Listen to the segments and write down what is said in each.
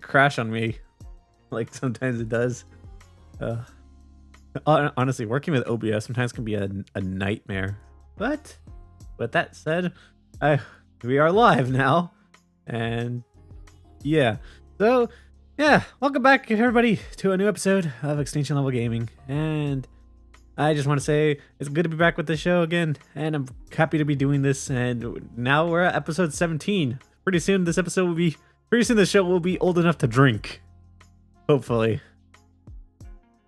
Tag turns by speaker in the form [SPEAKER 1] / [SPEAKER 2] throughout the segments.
[SPEAKER 1] crash on me, like sometimes it does. Honestly, working with OBS sometimes can be a nightmare. But with that said, we are live now, and yeah. So yeah, welcome back everybody to a new episode of Extinction Level Gaming, and I just want to say it's good to be back with the show again, and I'm happy to be doing this. And now we're at episode 17. Pretty soon the show will be old enough to drink, hopefully.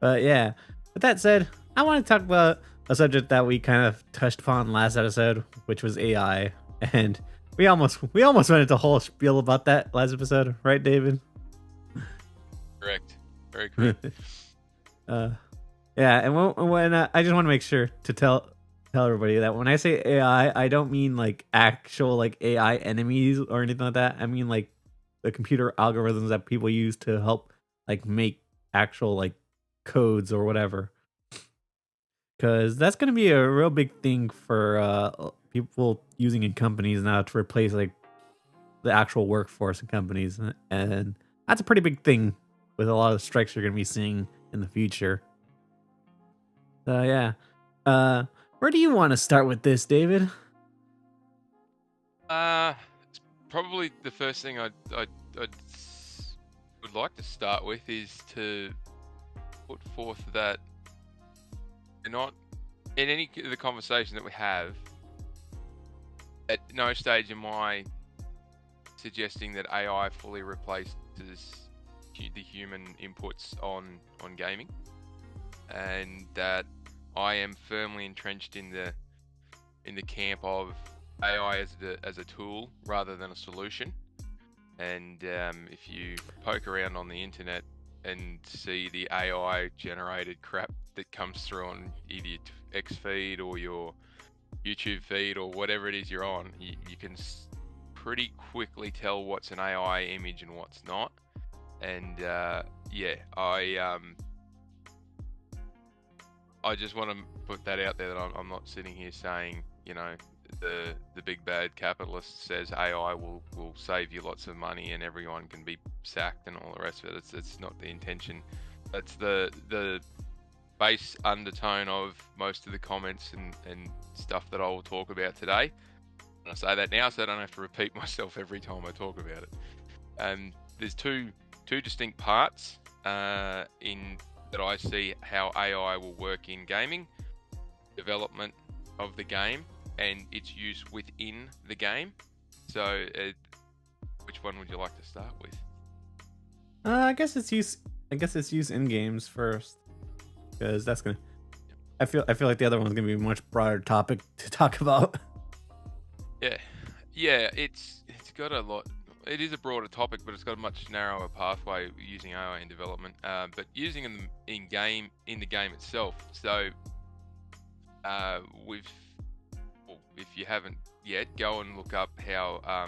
[SPEAKER 1] But yeah, with that said, I want to talk about a subject that we kind of touched upon last episode, which was AI, and we almost went into a whole spiel about that last episode, right, David?
[SPEAKER 2] Correct. Very correct.
[SPEAKER 1] Yeah, and when I just want to make sure to tell everybody that when I say AI, I don't mean like actual like AI enemies or anything like that. I mean like the computer algorithms that people use to help like make actual like codes or whatever. Because that's going to be a real big thing for people using in companies now to replace like the actual workforce in companies, and that's a pretty big thing with a lot of strikes you're going to be seeing in the future. Yeah. Where do you want to start with this, David?
[SPEAKER 2] Probably the first thing I'd would like to start with is to put forth that they're not in any of the conversation that we have. At no stage am I suggesting that AI fully replaces the human inputs on gaming, and that I am firmly entrenched in the camp of AI as a tool rather than a solution. And if you poke around on the internet and see the AI generated crap that comes through on either your X feed or your YouTube feed or whatever it is you're on, you can pretty quickly tell what's an AI image and what's not. And yeah, I just want to put that out there that I'm not sitting here saying, you know, the big bad capitalist says AI will save you lots of money and everyone can be sacked and all the rest of it. It's not the intention. That's the base undertone of most of the comments and stuff that I will talk about today. And I say that now so I don't have to repeat myself every time I talk about it. There's two distinct parts in that I see how AI will work in gaming: development of the game and its use within the game. So which one would you like to start with?
[SPEAKER 1] I guess it's use in games first, because that's gonna. I feel like the other one's gonna be a much broader topic to talk about.
[SPEAKER 2] Yeah, it's got a lot. It is a broader topic, but it's got a much narrower pathway using AI in development. But using them in the game itself. So if you haven't yet, go and look up how I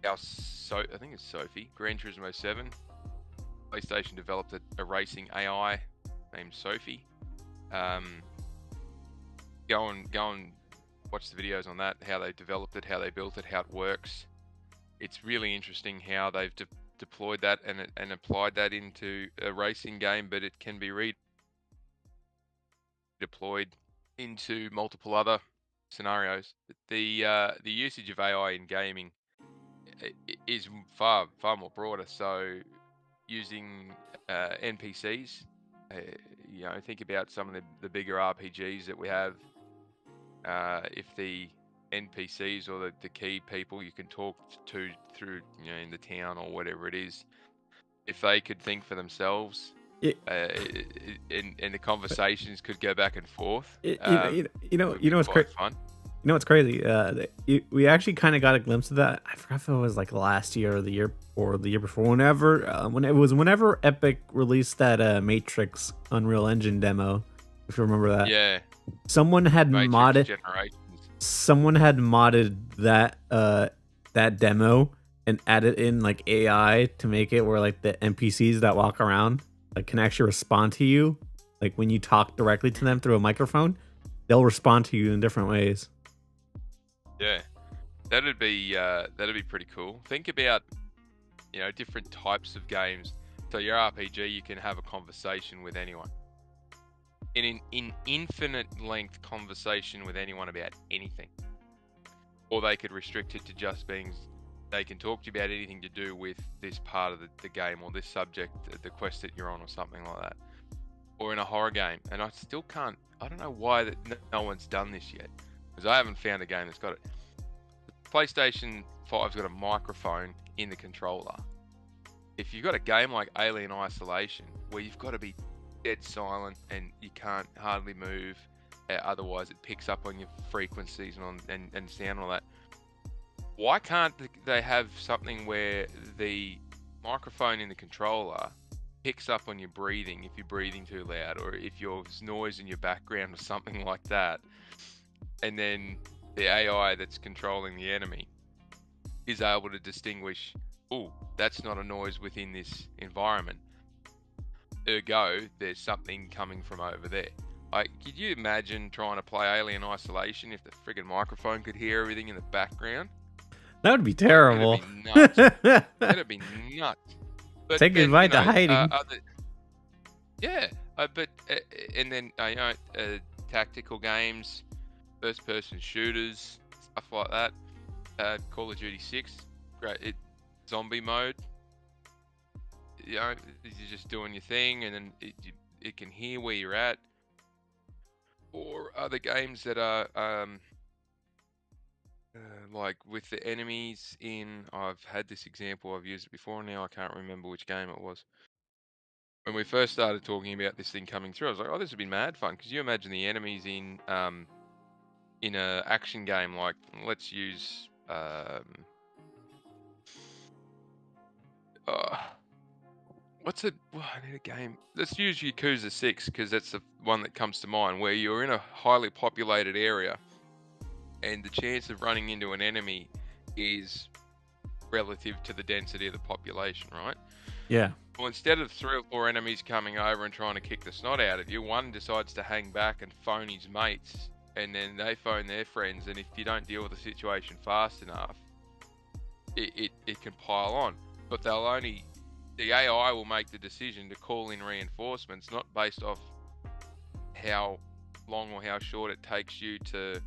[SPEAKER 2] think it's Sophie, Gran Turismo 7. PlayStation developed a racing AI named Sophie. Go and watch the videos on that, how they developed it, how they built it, how it works. It's really interesting how they've deployed that and applied that into a racing game, but it can be redeployed into multiple other scenarios. The usage of AI in gaming is far more broader. So using NPCs, you know, think about some of the bigger RPGs that we have. If the NPCs or the key people you can talk to through, you know, in the town or whatever it is, if they could think for themselves, and the conversations could go back and forth.
[SPEAKER 1] You know what's crazy?
[SPEAKER 2] Fun.
[SPEAKER 1] You know what's crazy? We actually kind of got a glimpse of that. I forgot if it was like last year or the year before. Whenever Epic released that Matrix Unreal Engine demo, if you remember that.
[SPEAKER 2] Yeah.
[SPEAKER 1] Someone had
[SPEAKER 2] Matrix
[SPEAKER 1] modded.
[SPEAKER 2] Generations.
[SPEAKER 1] Someone had modded that demo and added in like AI to make it where like the NPCs that walk around like can actually respond to you. Like when you talk directly to them through a microphone, they'll respond to you in different ways.
[SPEAKER 2] Yeah, that'd be pretty cool. Think about different types of games. So your RPG, you can have a conversation with anyone. In infinite length conversation with anyone about anything. Or they could restrict it to just being, they can talk to you about anything to do with this part of the game or this subject, the quest that you're on or something like that. Or in a horror game. And I still can't, I don't know why that no one's done this yet. Because I haven't found a game that's got it. The PlayStation 5's got a microphone in the controller. If you've got a game like Alien Isolation, where you've got to be dead silent and you can't hardly move, otherwise it picks up on your frequencies and sound and all that. Why can't they have something where the microphone in the controller picks up on your breathing if you're breathing too loud, or if there's noise in your background or something like that, and then the AI that's controlling the enemy is able to distinguish, oh, that's not a noise within this environment. Ergo, there's something coming from over there. Could you imagine trying to play Alien Isolation if the friggin' microphone could hear everything in the background?
[SPEAKER 1] That would be terrible.
[SPEAKER 2] It'd be nuts. It'd be nuts. But
[SPEAKER 1] Say goodbye to hiding.
[SPEAKER 2] And then tactical games, first-person shooters, stuff like that. Call of Duty 6, great. Zombie mode. You're just doing your thing, and then it can hear where you're at. Or other games that are like with the enemies in. I've had this example. I've used it before. Now I can't remember which game it was. When we first started talking about this thing coming through, I was like, "Oh, this would be mad fun." Because you imagine the enemies in a action game, like let's use I need a game. Let's use Yakuza 6 because that's the one that comes to mind, where you're in a highly populated area and the chance of running into an enemy is relative to the density of the population, right?
[SPEAKER 1] Yeah.
[SPEAKER 2] Well, instead of 3 or 4 enemies coming over and trying to kick the snot out of you, one decides to hang back and phone his mates, and then they phone their friends, and if you don't deal with the situation fast enough, it can pile on. But the AI will make the decision to call in reinforcements, not based off how long or how short it takes you to.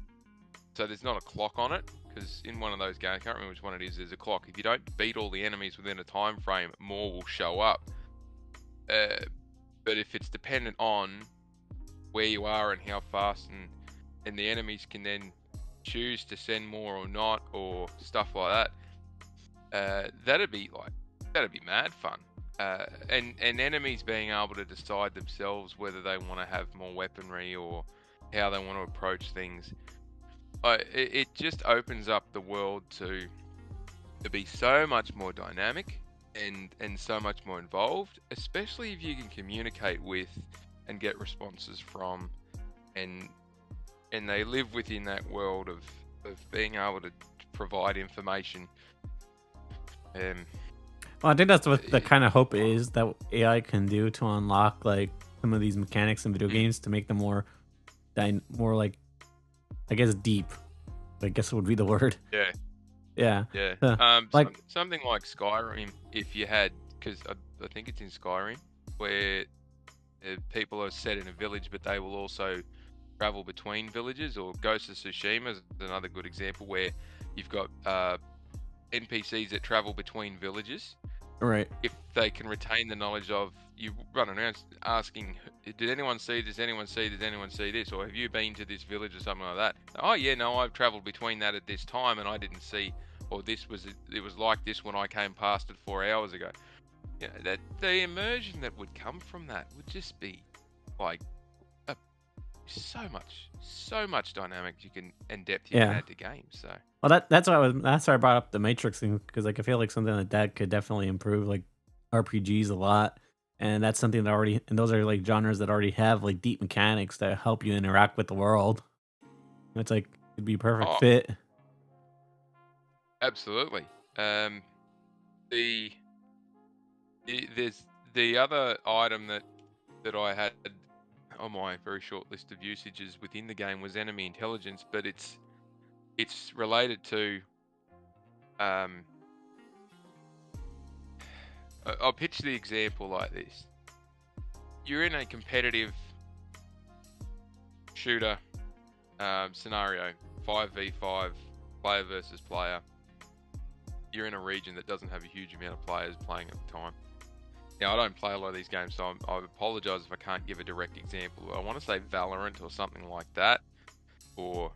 [SPEAKER 2] So there's not a clock on it, because in one of those games, I can't remember which one it is, there's a clock. If you don't beat all the enemies within a time frame, more will show up. But if it's dependent on where you are and how fast, and the enemies can then choose to send more or not, or stuff like that, that'd be mad fun. And enemies being able to decide themselves whether they want to have more weaponry or how they want to approach things. It just opens up the world to be so much more dynamic and so much more involved, especially if you can communicate with and get responses from, and they live within that world of being able to provide information.
[SPEAKER 1] Well, I think that's what the kind of hope is that AI can do to unlock like some of these mechanics in video games to make them more like, I guess, deep. I guess would be the word.
[SPEAKER 2] Yeah.
[SPEAKER 1] Like
[SPEAKER 2] something like Skyrim, if you had, because I think it's in Skyrim, where people are set in a village, but they will also travel between villages. Or Ghost of Tsushima is another good example, where you've got NPCs that travel between villages.
[SPEAKER 1] Right.
[SPEAKER 2] If they can retain the knowledge of, you running around asking, did anyone see this? Anyone see this? Anyone see this? Or have you been to this village or something like that? Oh yeah, no, I've travelled between that at this time and I didn't see, or it was like this when I came past it 4 hours ago. That the immersion that would come from that would just be like so much dynamic and depth you can add to games. So.
[SPEAKER 1] Well, that's why I brought up the Matrix thing, because like I feel like something like that could definitely improve like RPGs a lot, and that's something that and those are like genres that already have like deep mechanics that help you interact with the world. It's like it'd be a perfect fit.
[SPEAKER 2] Absolutely. There's the other item that I had on my very short list of usages within the game was enemy intelligence, but it's related to I'll pitch the example like this. You're in a competitive shooter scenario, 5v5, player versus player. You're in a region that doesn't have a huge amount of players playing at the time. Now, I don't play a lot of these games, so I apologize if I can't give a direct example. I want to say Valorant or something like that, but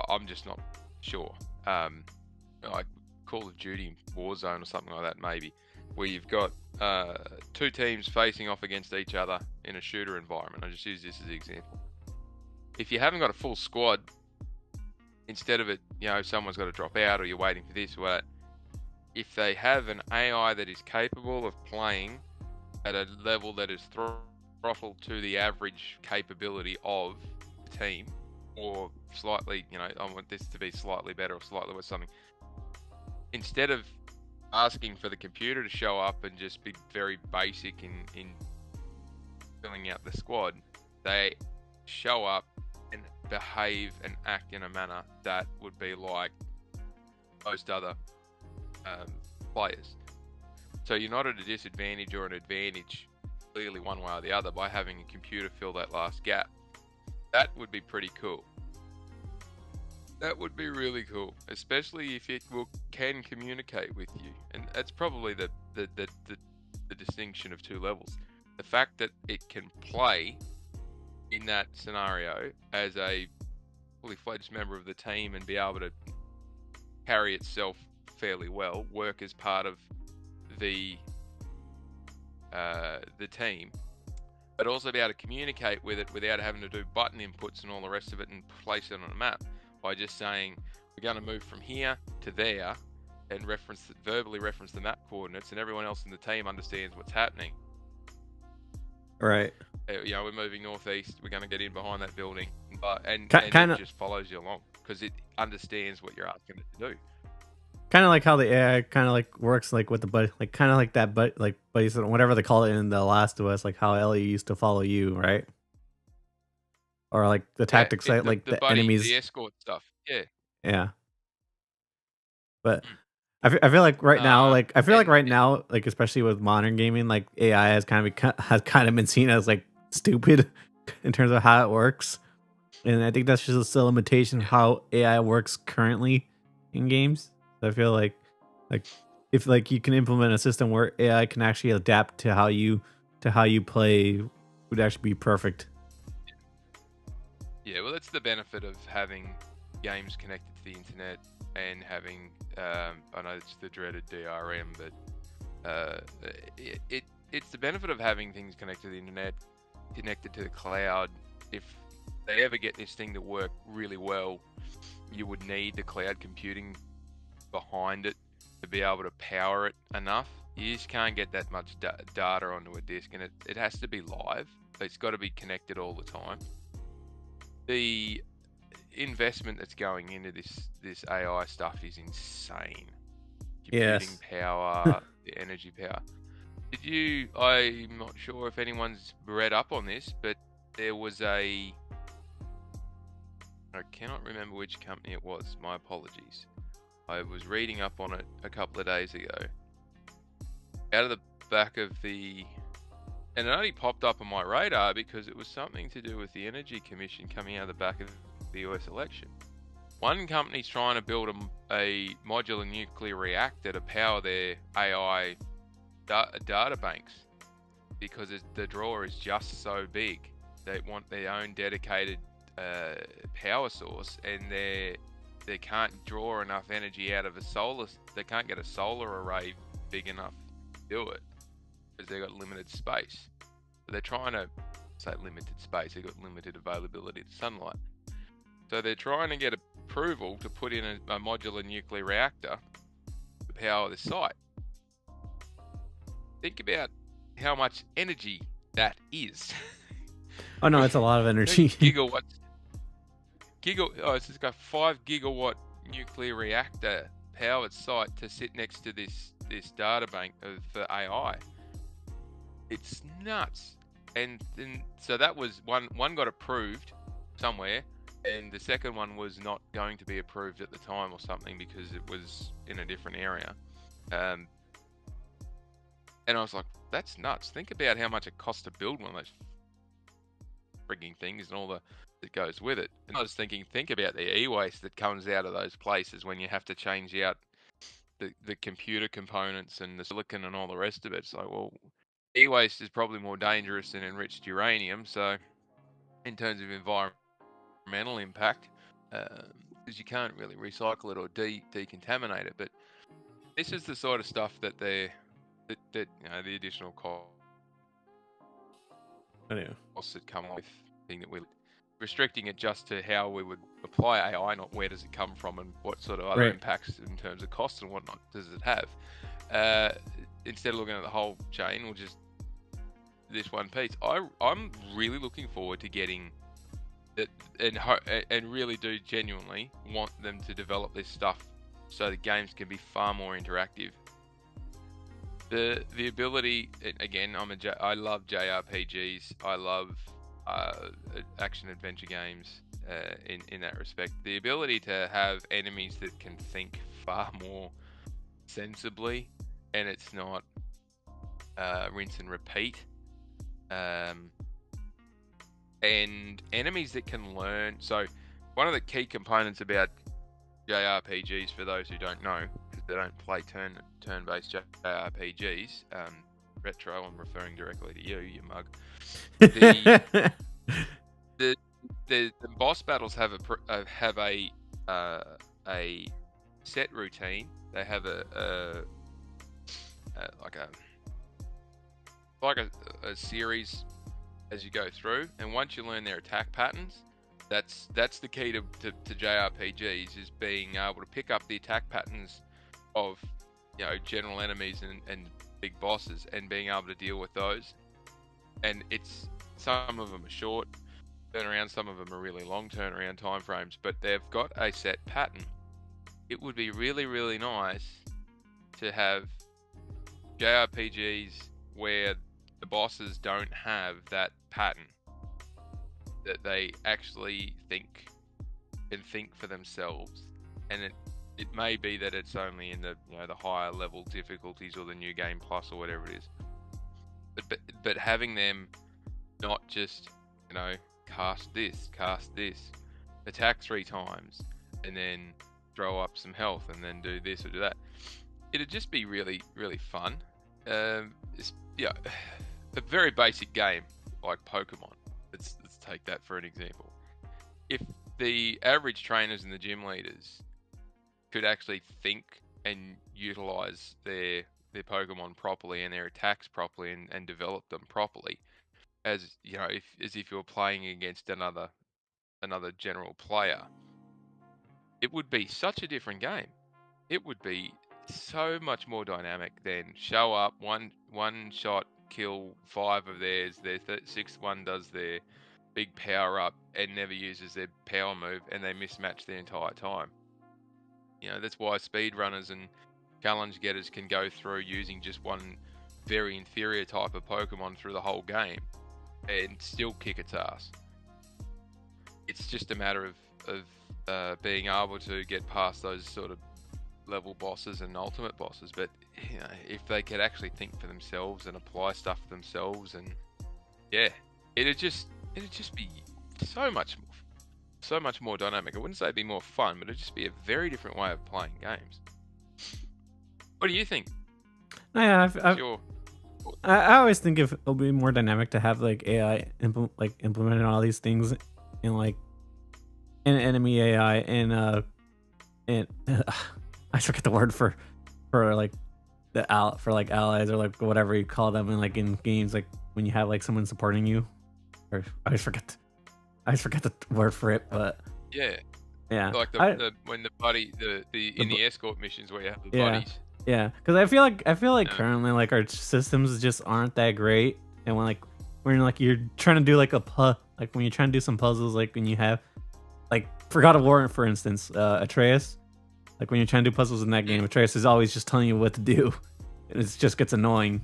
[SPEAKER 2] I'm just not sure. Like Call of Duty Warzone or something like that, maybe, where you've got two teams facing off against each other in a shooter environment. I just use this as an example. If you haven't got a full squad, instead of it, someone's got to drop out or you're waiting for this or that, if they have an AI that is capable of playing at a level that is throttled to the average capability of the team, or slightly, I want this to be slightly better or slightly worse something, instead of asking for the computer to show up and just be very basic in filling out the squad, they show up and behave and act in a manner that would be like most other players. So you're not at a disadvantage or an advantage, clearly one way or the other, by having a computer fill that last gap. That would be pretty cool. That would be really cool, especially if it can communicate with you. And that's probably the distinction of two levels. The fact that it can play in that scenario as a fully fledged member of the team and be able to carry itself fairly well, work as part of the team, but also be able to communicate with it without having to do button inputs and all the rest of it and place it on a map by just saying we're going to move from here to there and verbally reference the map coordinates, and everyone else in the team understands what's happening.
[SPEAKER 1] Right.
[SPEAKER 2] We're moving northeast. We're going to get in behind that building, and
[SPEAKER 1] Kinda,
[SPEAKER 2] it just follows you along because it understands what you're asking it to do.
[SPEAKER 1] kind of like how the AI kind of like works, like with the buddy, like kind of like that, but like buddies, whatever they call it in The Last of Us, like how Ellie used to follow you, right? Or like the tactics, like the
[SPEAKER 2] buddy,
[SPEAKER 1] enemies,
[SPEAKER 2] the escort stuff. Yeah.
[SPEAKER 1] yeah. But I feel like right now, like especially with modern gaming, like AI has kind of been seen as like stupid in terms of how it works, and I think that's just a limitation of how AI works currently in games. I feel like if like you can implement a system where AI can actually adapt to how you play, would actually be perfect.
[SPEAKER 2] Yeah, well, that's the benefit of having games connected to the internet and having, I know it's the dreaded DRM, but it's the benefit of having things connected to the internet, connected to the cloud. If they ever get this thing to work really well, you would need the cloud computing behind it to be able to power it enough. You just can't get that much data onto a disk, and it has to be live. It's got to be connected all the time. The investment that's going into this AI stuff is insane. Computing power, the energy power. I'm not sure if anyone's read up on this, but there was I cannot remember which company it was. My apologies. I was reading up on it a couple of days ago. Out of the back of and it only popped up on my radar because it was something to do with the Energy Commission coming out of the back of the US election. One company's trying to build a modular nuclear reactor to power their AI data banks because the draw is just so big. They want their own dedicated power source, and they can't draw enough energy out of they can't get a solar array big enough to do it because they've got limited space. So they're trying to say limited space, they've got limited availability to sunlight. So they're trying to get approval to put in a modular nuclear reactor to power the site. Think about how much energy that is.
[SPEAKER 1] Oh no, it's a lot of energy.
[SPEAKER 2] Gigawatts. It's just got 5 gigawatt nuclear reactor powered site to sit next to this data bank for AI. It's nuts. And so that was one got approved somewhere, and the second one was not going to be approved at the time or something because it was in a different area. And I was like, that's nuts. Think about how much it costs to build one of those frigging things and all that goes with it. And I was thinking, think about the e-waste that comes out of those places when you have to change out the computer components and the silicon and all the rest of it. It's like, well, e-waste is probably more dangerous than enriched uranium. So in terms of environmental impact, because you can't really recycle it or decontaminate it. But this is the sort of stuff that the additional
[SPEAKER 1] Anyway.
[SPEAKER 2] costs that come with thing that we're restricting it just to how we would apply AI, not where does it come from and what sort of other impacts in terms of costs and whatnot does it have. Instead of looking at the whole chain or just this one piece, I'm really looking forward to getting it and really do genuinely want them to develop this stuff so the games can be far more interactive. The ability, again, I love JRPGs. I love action adventure games in that respect. The ability to have enemies that can think far more sensibly, and it's not rinse and repeat. And enemies that can learn. So one of the key components about JRPGs, for those who don't know, because they don't play turn-based JRPGs, Retro, I'm referring directly to you mug. The boss battles have a set routine. They have a series as you go through, and once you learn their attack patterns, that's the key to JRPGs, is being able to pick up the attack patterns of general enemies and big bosses and being able to deal with those. And some of them are short turnaround, some of them are really long turnaround time frames, but they've got a set pattern. It would be really, really nice to have JRPGs where the bosses don't have that pattern, that they actually can think for themselves. And it may be that it's only in the the higher level difficulties or the new game plus or whatever it is. But having them not just cast this, attack 3 times, and then throw up some health, and then do this or do that. It'd just be really, really fun. A very basic game like Pokemon. Let's take that for an example. If the average trainers and the gym leaders could actually think and utilize their Pokemon properly and their attacks properly and develop them properly, as if you were playing against another general player, it would be such a different game. It would be so much more dynamic than show up, one shot, kill 5 of theirs, their 6th one does their big power up and never uses their power move, and they mismatch the entire time. That's why speedrunners and challenge getters can go through using just one very inferior type of Pokemon through the whole game and still kick its ass. It's just a matter of being able to get past those sort of level bosses and ultimate bosses. But if they could actually think for themselves and apply stuff for themselves, and it'd just be so much more dynamic. I wouldn't say it'd be more fun, but it'd just be a very different way of playing games. What do you think?
[SPEAKER 1] Yeah, I always think it'll be more dynamic to have like AI implemented all these things in like an enemy AI and I forget the word for like for like allies or like whatever you call them in games, like when you have like someone supporting you, or I always forget the word for it, but
[SPEAKER 2] yeah, like when the buddy in the escort missions where you have the buddies.
[SPEAKER 1] Yeah, because I feel like currently like our systems just aren't that great, and when you're trying to do like when you're trying to do some puzzles, like when you have like for God of War, for instance, Atreus, like when you're trying to do puzzles in that game, Atreus is always just telling you what to do, and it just gets annoying,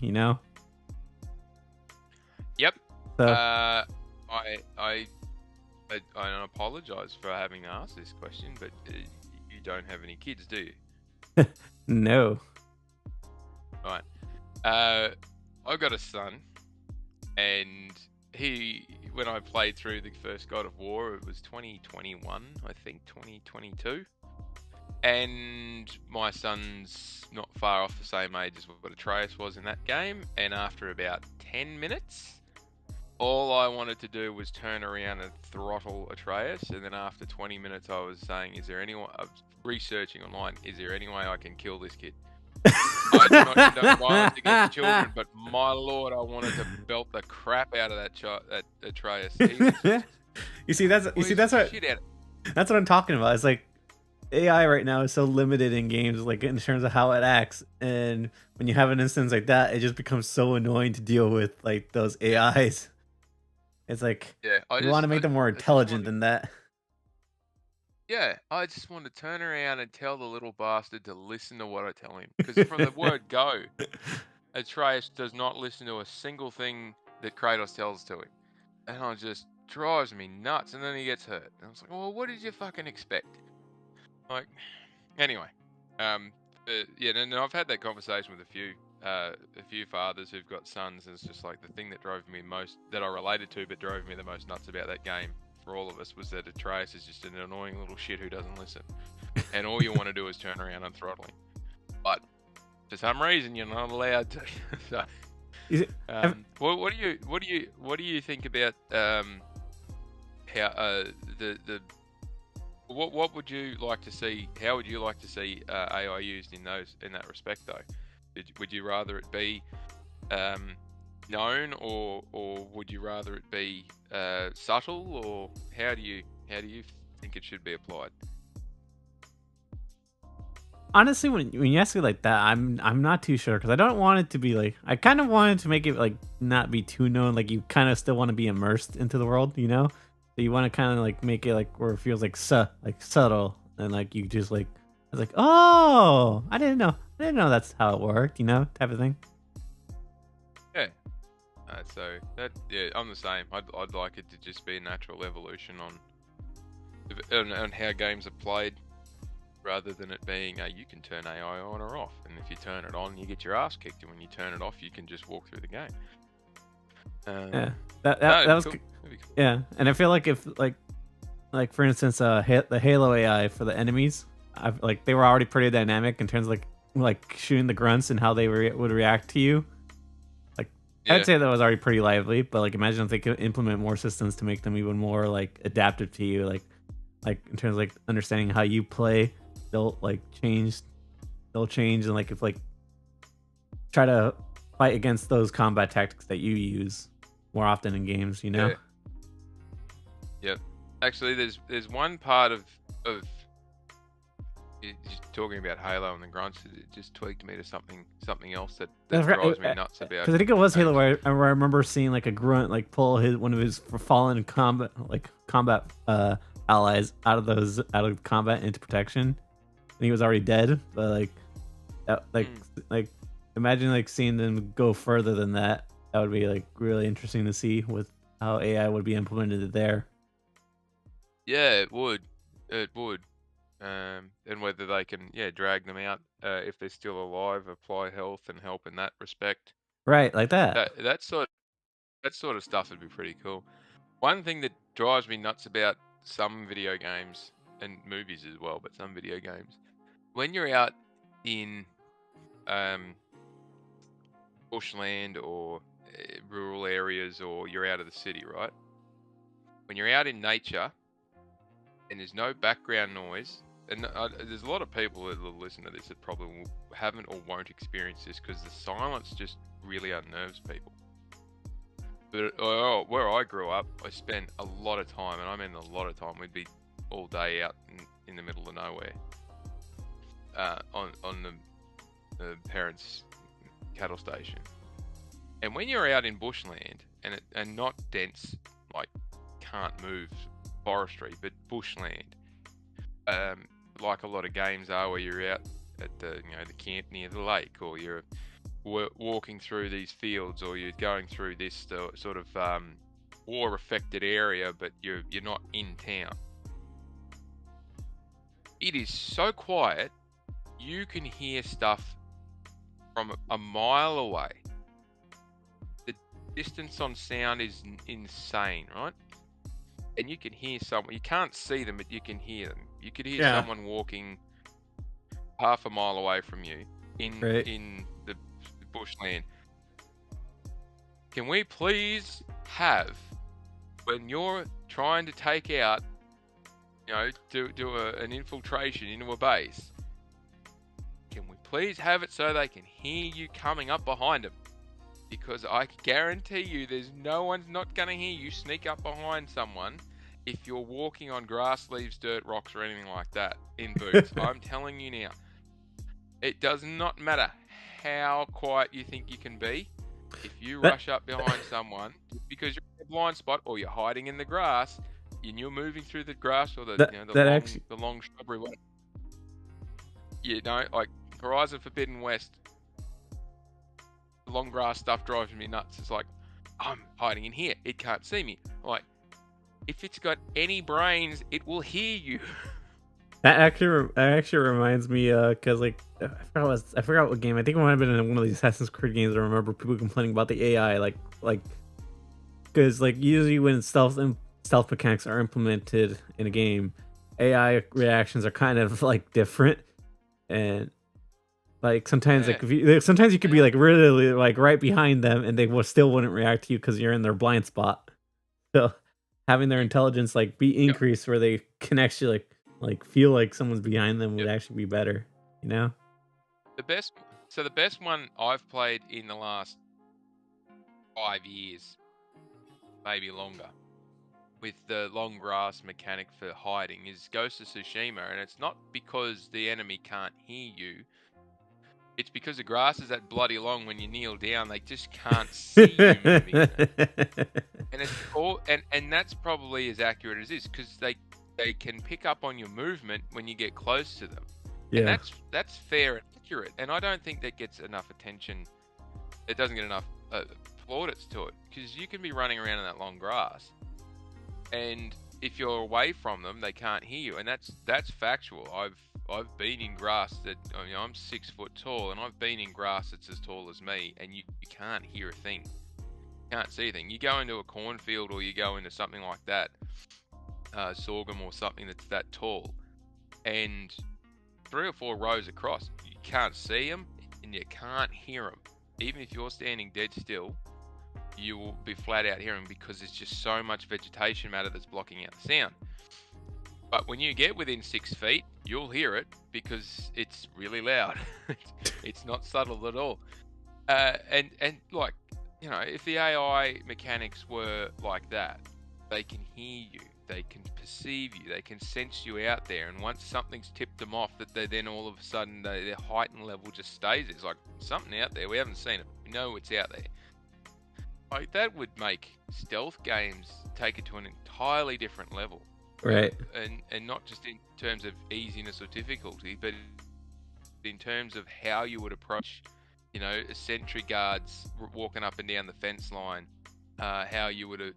[SPEAKER 2] Yep.
[SPEAKER 1] So,
[SPEAKER 2] I apologize for having asked this question, but you don't have any kids, do you?
[SPEAKER 1] No.
[SPEAKER 2] Right. I've got a son, and when I played through the first God of War, it was 2021, I think, 2022. And my son's not far off the same age as what Atreus was in that game. And after about 10 minutes, all I wanted to do was turn around and throttle Atreus. And then after 20 minutes, I was saying, I was researching online, is there any way I can kill this kid? I do not condone violence against children, but my lord, I wanted to belt the crap out of that Atreus.
[SPEAKER 1] That's what I'm talking about. It's like AI right now is so limited in games, like in terms of how it acts, and when you have an instance like that, it just becomes so annoying to deal with, like those AIs. It's like, you want to make them more intelligent than that.
[SPEAKER 2] Yeah, I just want to turn around and tell the little bastard to listen to what I tell him. Because from the word go, Atreus does not listen to a single thing that Kratos tells to him. And it just drives me nuts. And then he gets hurt. And I was like, well, what did you fucking expect? Like, anyway. Yeah, and I've had that conversation with a few fathers who've got sons. And it's just like the thing that that I related to, but drove me the most nuts about that game for all of us was that Atreus is just an annoying little shit who doesn't listen, and all you want to do is turn around and throttle him. But for some reason, you're not allowed to. So, what do you think about how what would you like to see? How would you like to see AI used in that respect, though? Would you rather it be known, or would you rather it be subtle, or how do you think it should be applied?
[SPEAKER 1] Honestly, when you ask me like that, I'm not too sure, because I don't want it to be like, I kind of wanted to make it like not be too known, like you kind of still want to be immersed into the world, you know? So you want to kind of like make it like where it feels like subtle, and like you just like, it's like, oh, I didn't know that's how it worked, you know, type of thing.
[SPEAKER 2] Yeah. So that, yeah, I'm the same. I'd like it to just be a natural evolution on how games are played, rather than it being you can turn AI on or off, and if you turn it on, you get your ass kicked, and when you turn it off, you can just walk through the game.
[SPEAKER 1] Yeah, that was cool. Yeah, and I feel like if like for instance, the Halo AI for the enemies, they were already pretty dynamic in terms of like shooting the grunts and how they would react to you. Yeah. I'd say that was already pretty lively, but like imagine if they could implement more systems to make them even more like adaptive to you, like in terms of like understanding how you play, they'll change, and like if like try to fight against those combat tactics that you use more often in games, you know?
[SPEAKER 2] Yeah. Yep. Actually, there's one part of just talking about Halo and the grunts, it just tweaked me to something else that drives me nuts about.
[SPEAKER 1] Because I think it was Halo where I remember seeing like a grunt like pull one of his fallen combat allies out of combat into protection, and he was already dead. But like imagine like seeing them go further than that. That would be like really interesting to see with how AI would be implemented there.
[SPEAKER 2] Yeah, it would. And whether they can, drag them out if they're still alive, apply health and help in that respect.
[SPEAKER 1] Right, like that.
[SPEAKER 2] That sort of stuff would be pretty cool. One thing that drives me nuts about some video games and movies as well, but some video games, when you're out in bushland or rural areas, or you're out of the city, right? When you're out in nature and there's no background noise, and there's a lot of people that will listen to this that probably haven't or won't experience this, because the silence just really unnerves people. But where I grew up, I spent a lot of time, and I mean a lot of time, we'd be all day out in the middle of nowhere on the parents' cattle station. And when you're out in bushland and not dense, like can't move forestry, but bushland, like a lot of games are, where you're out at the camp near the lake, or you're walking through these fields, or you're going through this sort of war-affected area, but you're not in town. It is so quiet, you can hear stuff from a mile away. The distance on sound is insane, right? And you can hear someone. You can't see them, but you can hear them. You could hear someone walking half a mile away from you in the bushland. Can we please have, when you're trying to take out, do an infiltration into a base, can we please have it so they can hear you coming up behind them? Because I guarantee you there's no one's not going to hear you sneak up behind someone if you're walking on grass, leaves, dirt, rocks, or anything like that in boots. I'm telling you now, it does not matter how quiet you think you can be. If you rush up behind someone because you're in a blind spot or you're hiding in the grass and you're moving through the grass or the long shrubbery, like Horizon Forbidden West, the long grass stuff drives me nuts. It's like, I'm hiding in here. It can't see me. Like, if it's got any brains, it will hear you.
[SPEAKER 1] That actually reminds me, because like I forgot what game. I think it might have been in one of these Assassin's Creed games. I remember people complaining about the AI, like because like usually when stealth mechanics are implemented in a game, AI reactions are kind of like different, and like sometimes sometimes you could be like really like right behind them, and they still wouldn't react to you because you're in their blind spot. So having their intelligence like be increased where they can actually like feel like someone's behind them would actually be better,
[SPEAKER 2] The best one I've played in the last 5 years, maybe longer, with the long grass mechanic for hiding is Ghost of Tsushima, and it's not because the enemy can't hear you. It's because the grass is that bloody long. When you kneel down, they just can't see you moving in it. And it's all, and that's probably as accurate as this, because they can pick up on your movement when you get close to them. Yeah. And that's fair and accurate. And I don't think that gets enough attention. It doesn't get enough plaudits to it, because you can be running around in that long grass, and if you're away from them, they can't hear you. And that's factual. I've been in grass that, I'm 6 foot tall, and I've been in grass that's as tall as me, and you can't hear a thing. You can't see a thing. You go into a cornfield or you go into something like that, sorghum or something that's that tall, and 3 or 4 rows across, you can't see them and you can't hear them. Even if you're standing dead still, you will be flat out hearing, because there's just so much vegetation matter that's blocking out the sound. But when you get within 6 feet, you'll hear it because it's really loud. It's not subtle at all. And like, if the AI mechanics were like that, they can hear you, they can perceive you, they can sense you out there. And once something's tipped them off, that they then all of a sudden their heightened level just stays. It's like something out there. We haven't seen it. We know it's out there. Like, that would make stealth games take it to an entirely different level.
[SPEAKER 1] Right.
[SPEAKER 2] And not just in terms of easiness or difficulty, but in terms of how you would approach, sentry guards walking up and down the fence line, how you would,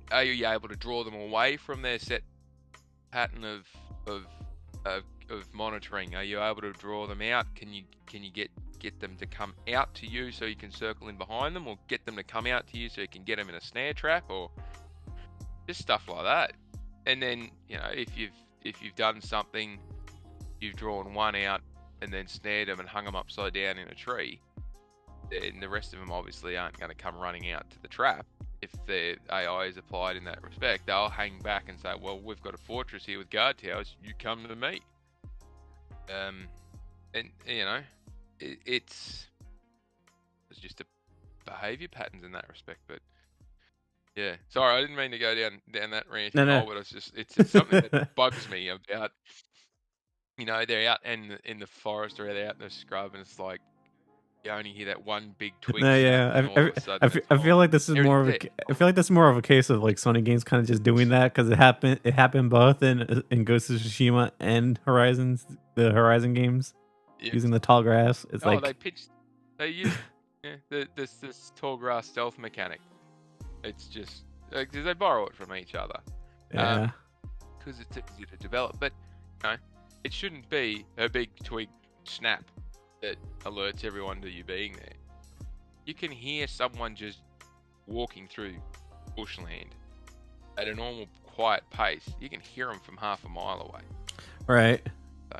[SPEAKER 2] are you able to draw them away from their set pattern of monitoring? Are you able to draw them out? Can you get them to come out to you so you can circle in behind them, or get them to come out to you so you can get them in a snare trap, or just stuff like that? And then, if you've done something, you've drawn one out and then snared them and hung them upside down in a tree, then the rest of them obviously aren't going to come running out to the trap. If their AI is applied in that respect, they'll hang back and say, well, we've got a fortress here with guard towers, you come to me. And it's just a behavior patterns in that respect. But yeah, sorry, I didn't mean to go down that ranting hole, but it's something that bugs me about, they're out in the forest, or they're out in the scrub, and it's like you only hear that one big twig.
[SPEAKER 1] No, yeah, I feel like this is more of a case of like Sony games kind of just doing that because it happened both in Ghost of Tsushima and the Horizon games, using the tall grass. It's
[SPEAKER 2] they use this tall grass stealth mechanic. It's just they borrow it from each other, because it's easy to develop. But it shouldn't be a big twig snap that alerts everyone to you being there. You can hear someone just walking through bushland at a normal, quiet pace. You can hear them from half a mile away.
[SPEAKER 1] Right.
[SPEAKER 2] So,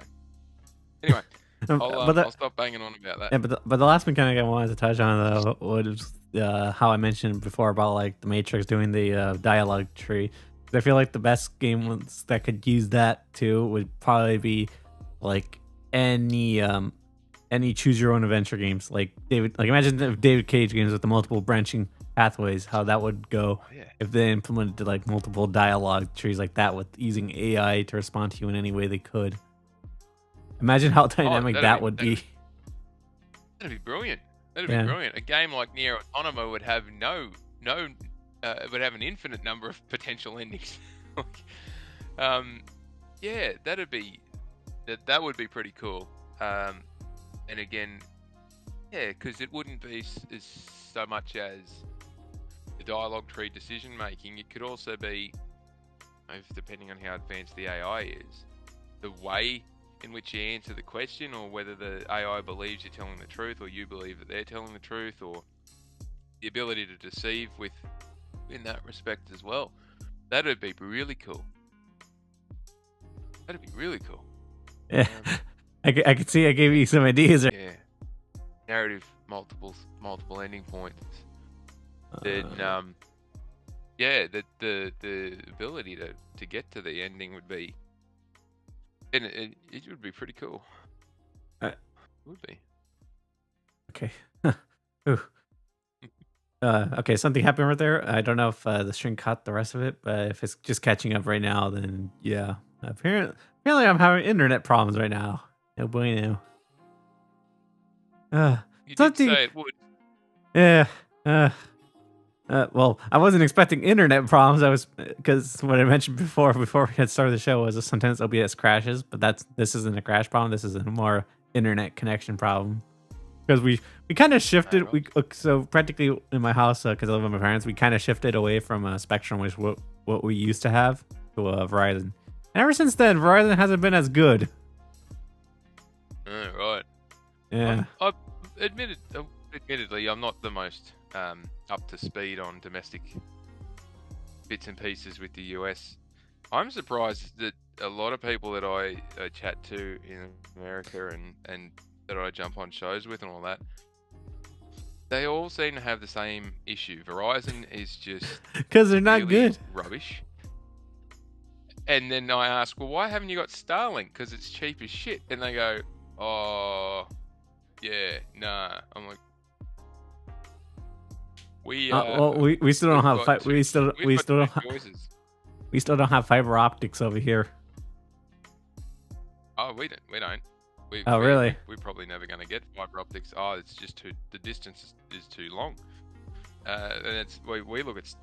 [SPEAKER 2] anyway,
[SPEAKER 1] but
[SPEAKER 2] I'll stop banging on about that.
[SPEAKER 1] Yeah, but the last mechanic I wanted to touch on though was how I mentioned before about like the Matrix doing the dialogue tree. I feel like the best game ones that could use that too would probably be like any choose your own adventure games, like imagine if David Cage games with the multiple branching pathways, how that would go if they implemented like multiple dialogue trees like that with using AI to respond to you in any way they could. Imagine how dynamic that would be.
[SPEAKER 2] That'd be brilliant. That'd be brilliant. A game like Nier Automata would have would have an infinite number of potential endings. Yeah, that would be pretty cool. And again, yeah, because it wouldn't be so much as the dialogue tree decision making. It could also be, depending on how advanced the AI is, the way in which you answer the question, or whether the AI believes you're telling the truth, or you believe that they're telling the truth, or the ability to deceive in that respect as well. That'd be really cool. That'd be really cool.
[SPEAKER 1] Yeah, I could see I gave you some ideas.
[SPEAKER 2] Yeah, narrative, multiple ending points. Then, yeah, the ability to get to the ending would be, and it would be pretty cool. It would be.
[SPEAKER 1] Okay. Ooh. Okay, something happened right there. I don't know if the string caught the rest of it, but if it's just catching up right now, then yeah. Apparently I'm having internet problems right now. No bueno.
[SPEAKER 2] You did say it would.
[SPEAKER 1] Yeah. Well, I wasn't expecting internet problems. I was, because what I mentioned before we had started the show was sometimes OBS crashes, but this isn't a crash problem. This is a more internet connection problem. Because we kind of shifted. So practically in my house, because I live with my parents, we kind of shifted away from Spectrum, which what we used to have, to Verizon. And ever since then, Verizon hasn't been as good.
[SPEAKER 2] Right.
[SPEAKER 1] Yeah.
[SPEAKER 2] Admittedly, I'm not the most up to speed on domestic bits and pieces with the US. I'm surprised that a lot of people that I chat to in America and that I jump on shows with and all that, they all seem to have the same issue. Verizon is just
[SPEAKER 1] because they're not
[SPEAKER 2] really
[SPEAKER 1] good,
[SPEAKER 2] rubbish. And then I ask, well, why haven't you got Starlink? Because it's cheap as shit. And they go, oh, yeah, nah. I'm like, we
[SPEAKER 1] still don't have we still don't have fiber optics over here.
[SPEAKER 2] Oh, we don't.
[SPEAKER 1] Really?
[SPEAKER 2] We're probably never going to get fiber optics. Oh, it's just the distance is too long. And we look at,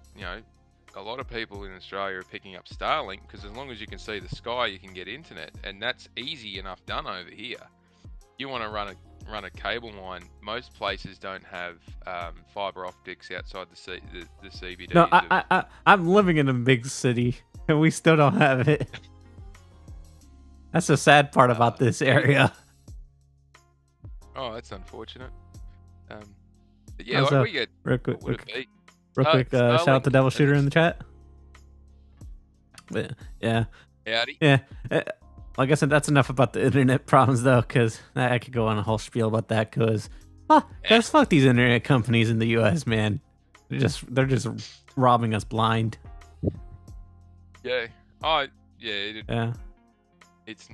[SPEAKER 2] a lot of people in Australia are picking up Starlink because as long as you can see the sky, you can get internet, and that's easy enough done over here. You want to run a cable line. Most places don't have fiber optics outside the CBD.
[SPEAKER 1] No, I'm living in a big city and we still don't have it. That's the sad part about this area.
[SPEAKER 2] Oh, that's unfortunate. But yeah, we get
[SPEAKER 1] real quick. Shout out to Devil Shooter in the chat. But, yeah.
[SPEAKER 2] Howdy.
[SPEAKER 1] Yeah. Like I said, that's enough about the internet problems, though, because I could go on a whole spiel about that. Because, guys, fuck these internet companies in the U.S., man. They're just robbing us blind.
[SPEAKER 2] Yeah. Oh, yeah.
[SPEAKER 1] Yeah.
[SPEAKER 2] It's,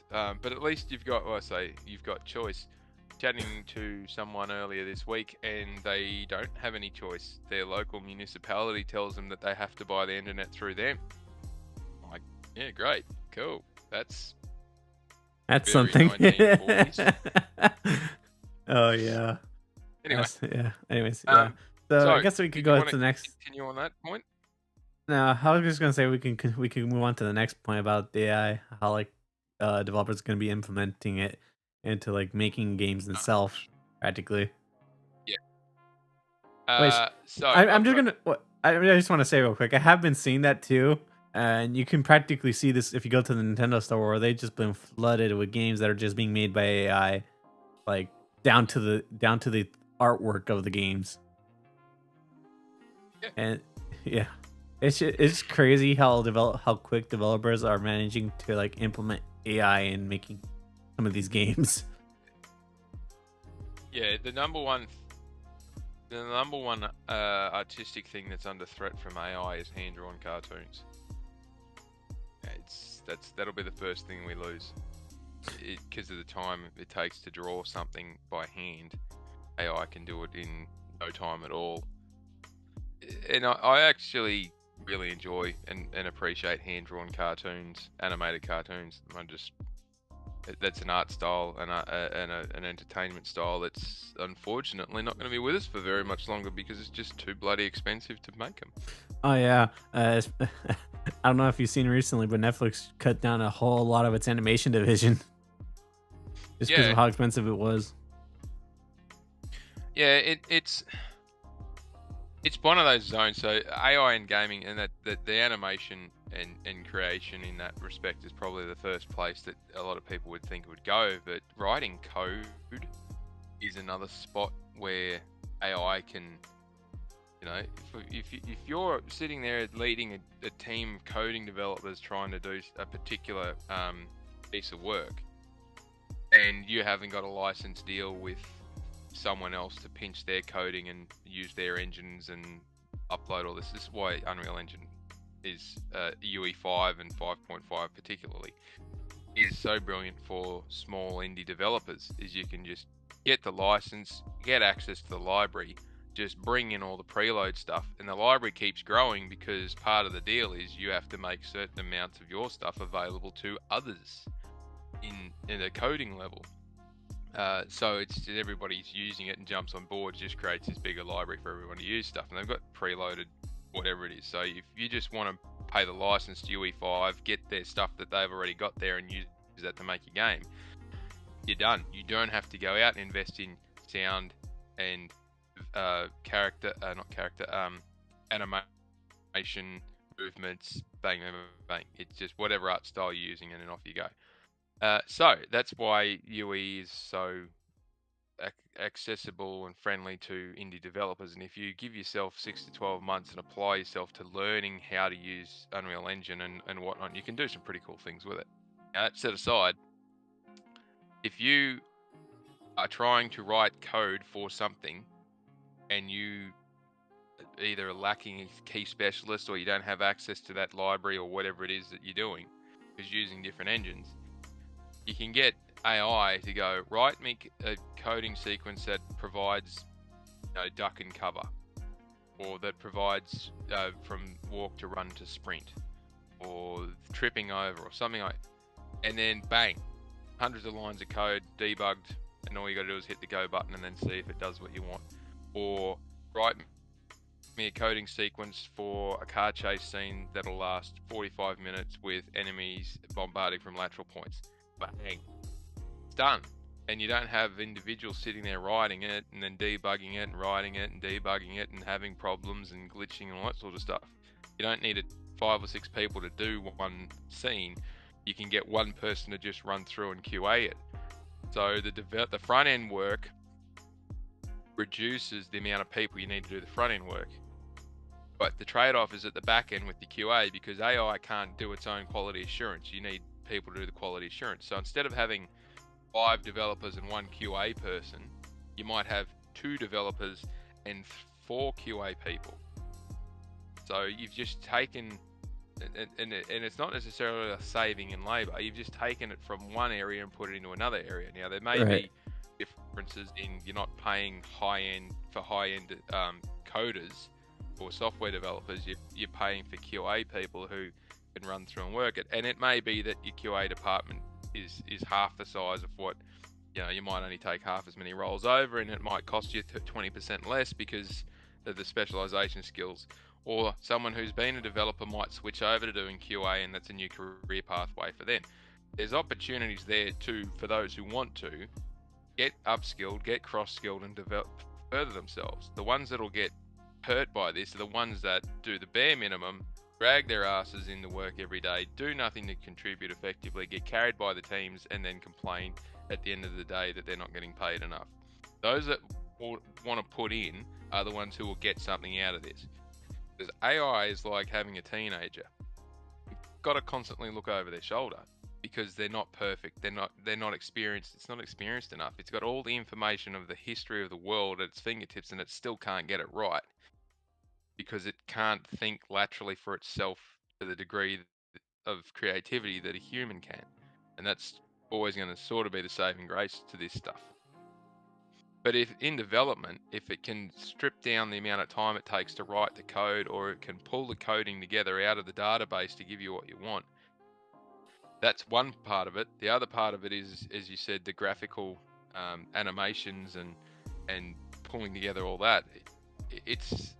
[SPEAKER 2] but at least you've got choice. Chatting to someone earlier this week, and they don't have any choice. Their local municipality tells them that they have to buy the internet through them. I'm like, yeah, great, cool. That's
[SPEAKER 1] something.
[SPEAKER 2] 1940s.
[SPEAKER 1] Oh yeah.
[SPEAKER 2] Anyway.
[SPEAKER 1] Yeah. Anyways. Yeah. So I guess we could go to the next.
[SPEAKER 2] Continue on that point.
[SPEAKER 1] No, I was just gonna say we can move on to the next point about the AI. How developers are gonna be implementing it into making games themselves practically.
[SPEAKER 2] Yeah.
[SPEAKER 1] I just want to say real quick. I have been seeing that too. And you can practically see this if you go to the Nintendo store, where they've just been flooded with games that are just being made by AI, like down to the artwork of the games.
[SPEAKER 2] Yeah.
[SPEAKER 1] And yeah, it's crazy how quick developers are managing to like implement AI in making some of these games.
[SPEAKER 2] Yeah, the number one artistic thing that's under threat from AI is hand-drawn cartoons. That'll be the first thing we lose, because of the time it takes to draw something by hand. AI can do it in no time at all, and I actually really enjoy and appreciate hand-drawn cartoons, animated cartoons. That's an art style and an entertainment style that's unfortunately not going to be with us for very much longer, because it's just too bloody expensive to make them.
[SPEAKER 1] Oh yeah, I don't know if you've seen recently, but Netflix cut down a whole lot of its animation division just because
[SPEAKER 2] Yeah,
[SPEAKER 1] of how expensive it was.
[SPEAKER 2] yeah, it's one of those zones. So AI and gaming, and that the animation and creation in that respect is probably the first place that a lot of people would think it would go. But writing code is another spot where AI can, if you're sitting there leading a team of coding developers trying to do a particular piece of work, and you haven't got a license deal with someone else to pinch their coding and use their engines and upload all this. This is why Unreal Engine is UE5 and 5.5 particularly is so brilliant for small indie developers. Is you can just get the license, get access to the library, just bring in all the preload stuff, and the library keeps growing, because part of the deal is you have to make certain amounts of your stuff available to others in a coding level. So it's everybody's using it and jumps on board, just creates this bigger library for everyone to use stuff, and they've got preloaded whatever it is. So if you just want to pay the license to UE5, get their stuff that they've already got there and use that to make your game, you're done. You don't have to go out and invest in sound and animation, movements, bang, bang, bang. It's just whatever art style you're using, and then off you go. So that's why UE is so accessible and friendly to indie developers. And if you give yourself 6 to 12 months and apply yourself to learning how to use Unreal Engine and whatnot, you can do some pretty cool things with it. Now, that set aside, if you are trying to write code for something and you either are lacking a key specialist, or you don't have access to that library, or whatever it is that you're doing, because using different engines, you can get AI to go, write me a coding sequence that provides duck and cover, or that provides from walk to run to sprint, or tripping over, or something like, and then bang, hundreds of lines of code debugged, and all you got to do is hit the go button and then see if it does what you want. Or write me a coding sequence for a car chase scene that'll last 45 minutes with enemies bombarding from lateral points. Bang, it's done. And you don't have individuals sitting there writing it and then debugging it and writing it and debugging it and having problems and glitching and all that sort of stuff. You don't need 5 or 6 people to do one scene. You can get one person to just run through and QA it. So the front end work reduces the amount of people you need to do the front end work. But the trade-off is at the back end with the QA, because AI can't do its own quality assurance. You need people to do the quality assurance. So instead of having 5 developers and 1 QA person, you might have 2 developers and 4 QA people. So you've just taken, and it's not necessarily a saving in labor, you've just taken it from one area and put it into another area. Now, there may be differences in you're not paying high-end coders or software developers, you're paying for QA people who can run through and work it. And it may be that your QA department is half the size of what, you might only take half as many roles over, and it might cost you 20% less because of the specialization skills. Or someone who's been a developer might switch over to doing QA, and that's a new career pathway for them. There's opportunities there too for those who want to get upskilled, get cross-skilled, and develop further themselves. The ones that'll get hurt by this are the ones that do the bare minimum, drag their asses into work every day, do nothing to contribute effectively, get carried by the teams, and then complain at the end of the day that they're not getting paid enough. Those that want to put in are the ones who will get something out of this. Because AI is like having a teenager. You've got to constantly look over their shoulder because they're not perfect. They're not experienced. It's not experienced enough. It's got all the information of the history of the world at its fingertips, and it still can't get it right because it can't think laterally for itself to the degree of creativity that a human can. And that's always going to sort of be the saving grace to this stuff. But if in development, if it can strip down the amount of time it takes to write the code, or it can pull the coding together out of the database to give you what you want, that's one part of it. The other part of it is, as you said, the graphical animations and pulling together all that. It's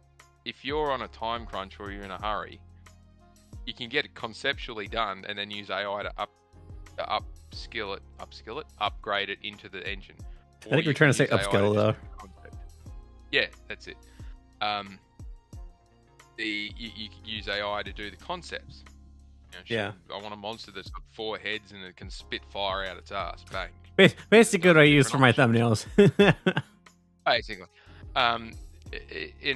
[SPEAKER 2] if you're on a time crunch or you're in a hurry, you can get it conceptually done and then use AI to upgrade it into the engine.
[SPEAKER 1] I think we're trying to say upscale though.
[SPEAKER 2] Yeah, that's it. You can use AI to do the concepts.
[SPEAKER 1] Yeah.
[SPEAKER 2] I want a monster that's got 4 heads and it can spit fire out its ass. Bang.
[SPEAKER 1] Basically, what I use for my thumbnails.
[SPEAKER 2] Basically. And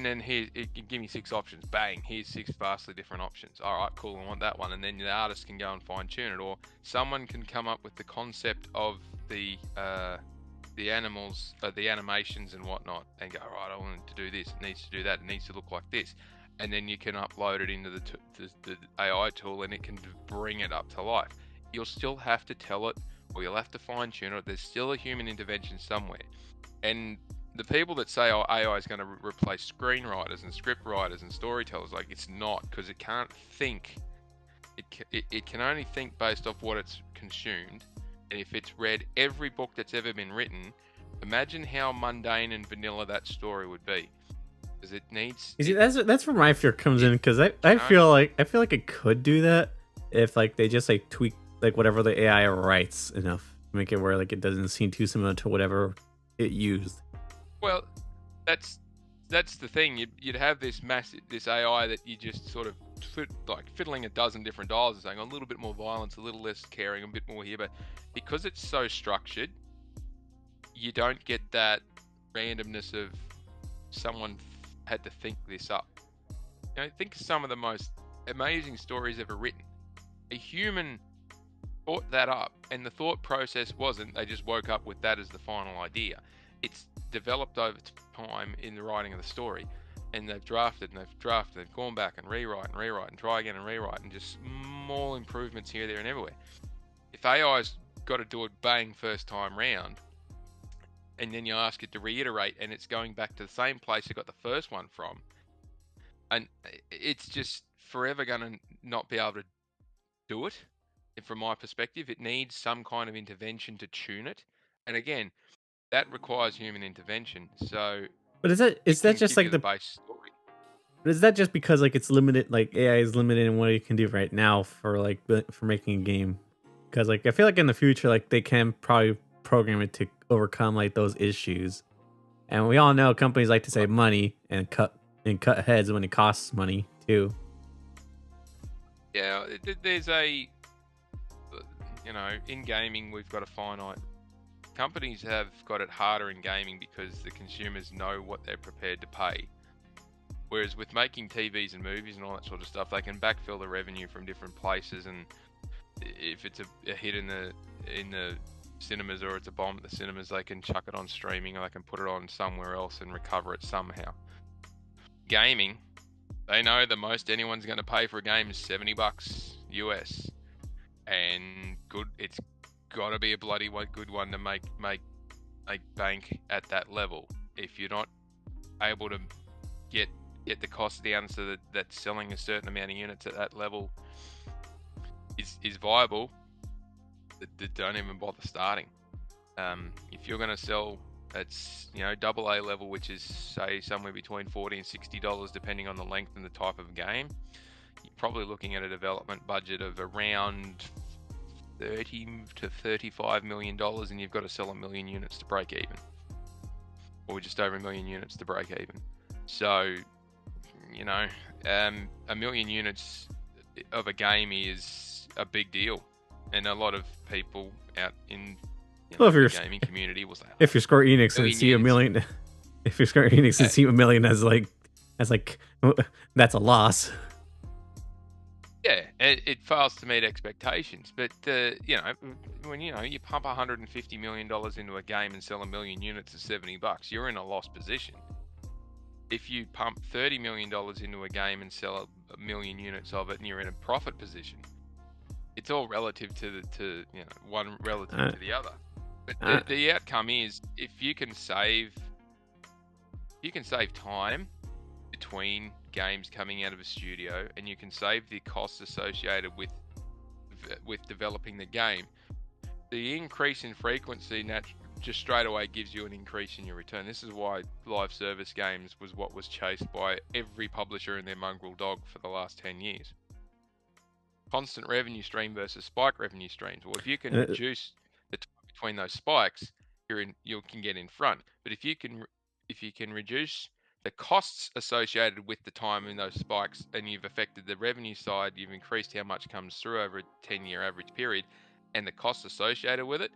[SPEAKER 2] then here, it can give me 6 options. Bang. Here's 6 vastly different options. All right, cool. I want that one. And then the artist can go and fine tune it, or someone can come up with the concept of the animals, the animations and whatnot, and go, all right, I want it to do this. It needs to do that. It needs to look like this. And then you can upload it into the AI tool, and it can bring it up to life. You'll still have to tell it, or you'll have to fine tune it. There's still a human intervention somewhere. And the people that say, oh, AI is going to replace screenwriters and script writers and storytellers, like, it's not, because it can't think. It can only think based off what it's consumed. And if it's read every book that's ever been written, imagine how mundane and vanilla that story would be. Because it needs.
[SPEAKER 1] You see, that's where my fear comes in, because I feel like it could do that if like they just like tweak like whatever the AI writes enough, make it where like it doesn't seem too similar to whatever it used.
[SPEAKER 2] Well, that's the thing. You'd have this AI that you just sort of fiddling a dozen different dials and saying a little bit more violence, a little less caring, a bit more here, but because it's so structured, you don't get that randomness of someone had to think this up. Think of some of the most amazing stories ever written. A human thought that up, and the thought process wasn't they just woke up with that as the final idea. It's developed over time in the writing of the story, and they've gone back and rewrite and try again and rewrite, and just small improvements here, there, and everywhere. If AI's got to do it bang first time round, and then you ask it to reiterate, and it's going back to the same place it got the first one from, and it's just forever going to not be able to do it. And from my perspective, it needs some kind of intervention to tune it, and again, that requires human intervention. So,
[SPEAKER 1] but is that just like the
[SPEAKER 2] base story?
[SPEAKER 1] But is that just because like it's limited, like AI is limited in what it can do right now for making a game? Because like I feel like in the future, like they can probably program it to overcome like those issues, and we all know companies like to save money and cut heads when it costs money too.
[SPEAKER 2] Yeah, there's in gaming we've got a finite. Companies have got it harder in gaming because the consumers know what they're prepared to pay. Whereas with making TVs and movies and all that sort of stuff, they can backfill the revenue from different places, and if it's a hit in the cinemas, or it's a bomb at the cinemas, they can chuck it on streaming, or they can put it on somewhere else and recover it somehow. Gaming, they know the most anyone's going to pay for a game is $70 US, and it's got to be a bloody good one to make bank at that level. If you're not able to get the cost down so that selling a certain amount of units at that level is viable, don't even bother starting. If you're going to sell at AA level, which is say somewhere between $40 and $60 depending on the length and the type of game, you're probably looking at a development budget of around $30 to $35 million, and you've got to sell 1 million units to break even, or just over 1 million units to break even. So you know, 1,000,000 units of a game is a big deal, and a lot of people out in
[SPEAKER 1] Well, if
[SPEAKER 2] the
[SPEAKER 1] you're
[SPEAKER 2] gaming community will say,
[SPEAKER 1] if you're Square Enix and
[SPEAKER 2] 1,000,000
[SPEAKER 1] see a
[SPEAKER 2] units.
[SPEAKER 1] million, if you're Square Enix and see a million as like that's a loss.
[SPEAKER 2] Yeah, it fails to meet expectations. But you know, when you pump $150 million into a game and sell 1,000,000 units at $70, you're in a lost position. If you pump $30 million into a game and sell 1,000,000 units of it, and you're in a profit position, it's all relative to one relative to the other. But the outcome is if you can save time between games coming out of a studio, and you can save the costs associated with developing the game, the increase in frequency just straight away gives you an increase in your return. This is why live service games was what was chased by every publisher and their mongrel dog for the last 10 years. Constant revenue stream versus spike revenue streams. Well, if you can reduce the time between those spikes, you can get in front. But if you can reduce the costs associated with the time in those spikes, and you've affected the revenue side, you've increased how much comes through over a 10-year average period, and the costs associated with it,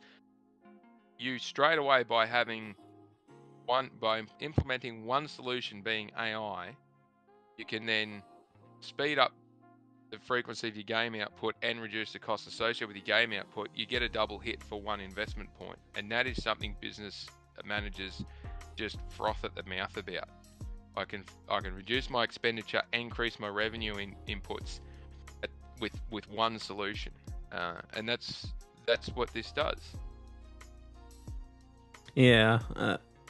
[SPEAKER 2] you straight away by implementing one solution being AI, you can then speed up the frequency of your game output and reduce the cost associated with your game output. You get a double hit for one investment point, and that is something business managers just froth at the mouth about. I can reduce my expenditure, increase my revenue inputs with one solution, and that's what this does.
[SPEAKER 1] Yeah,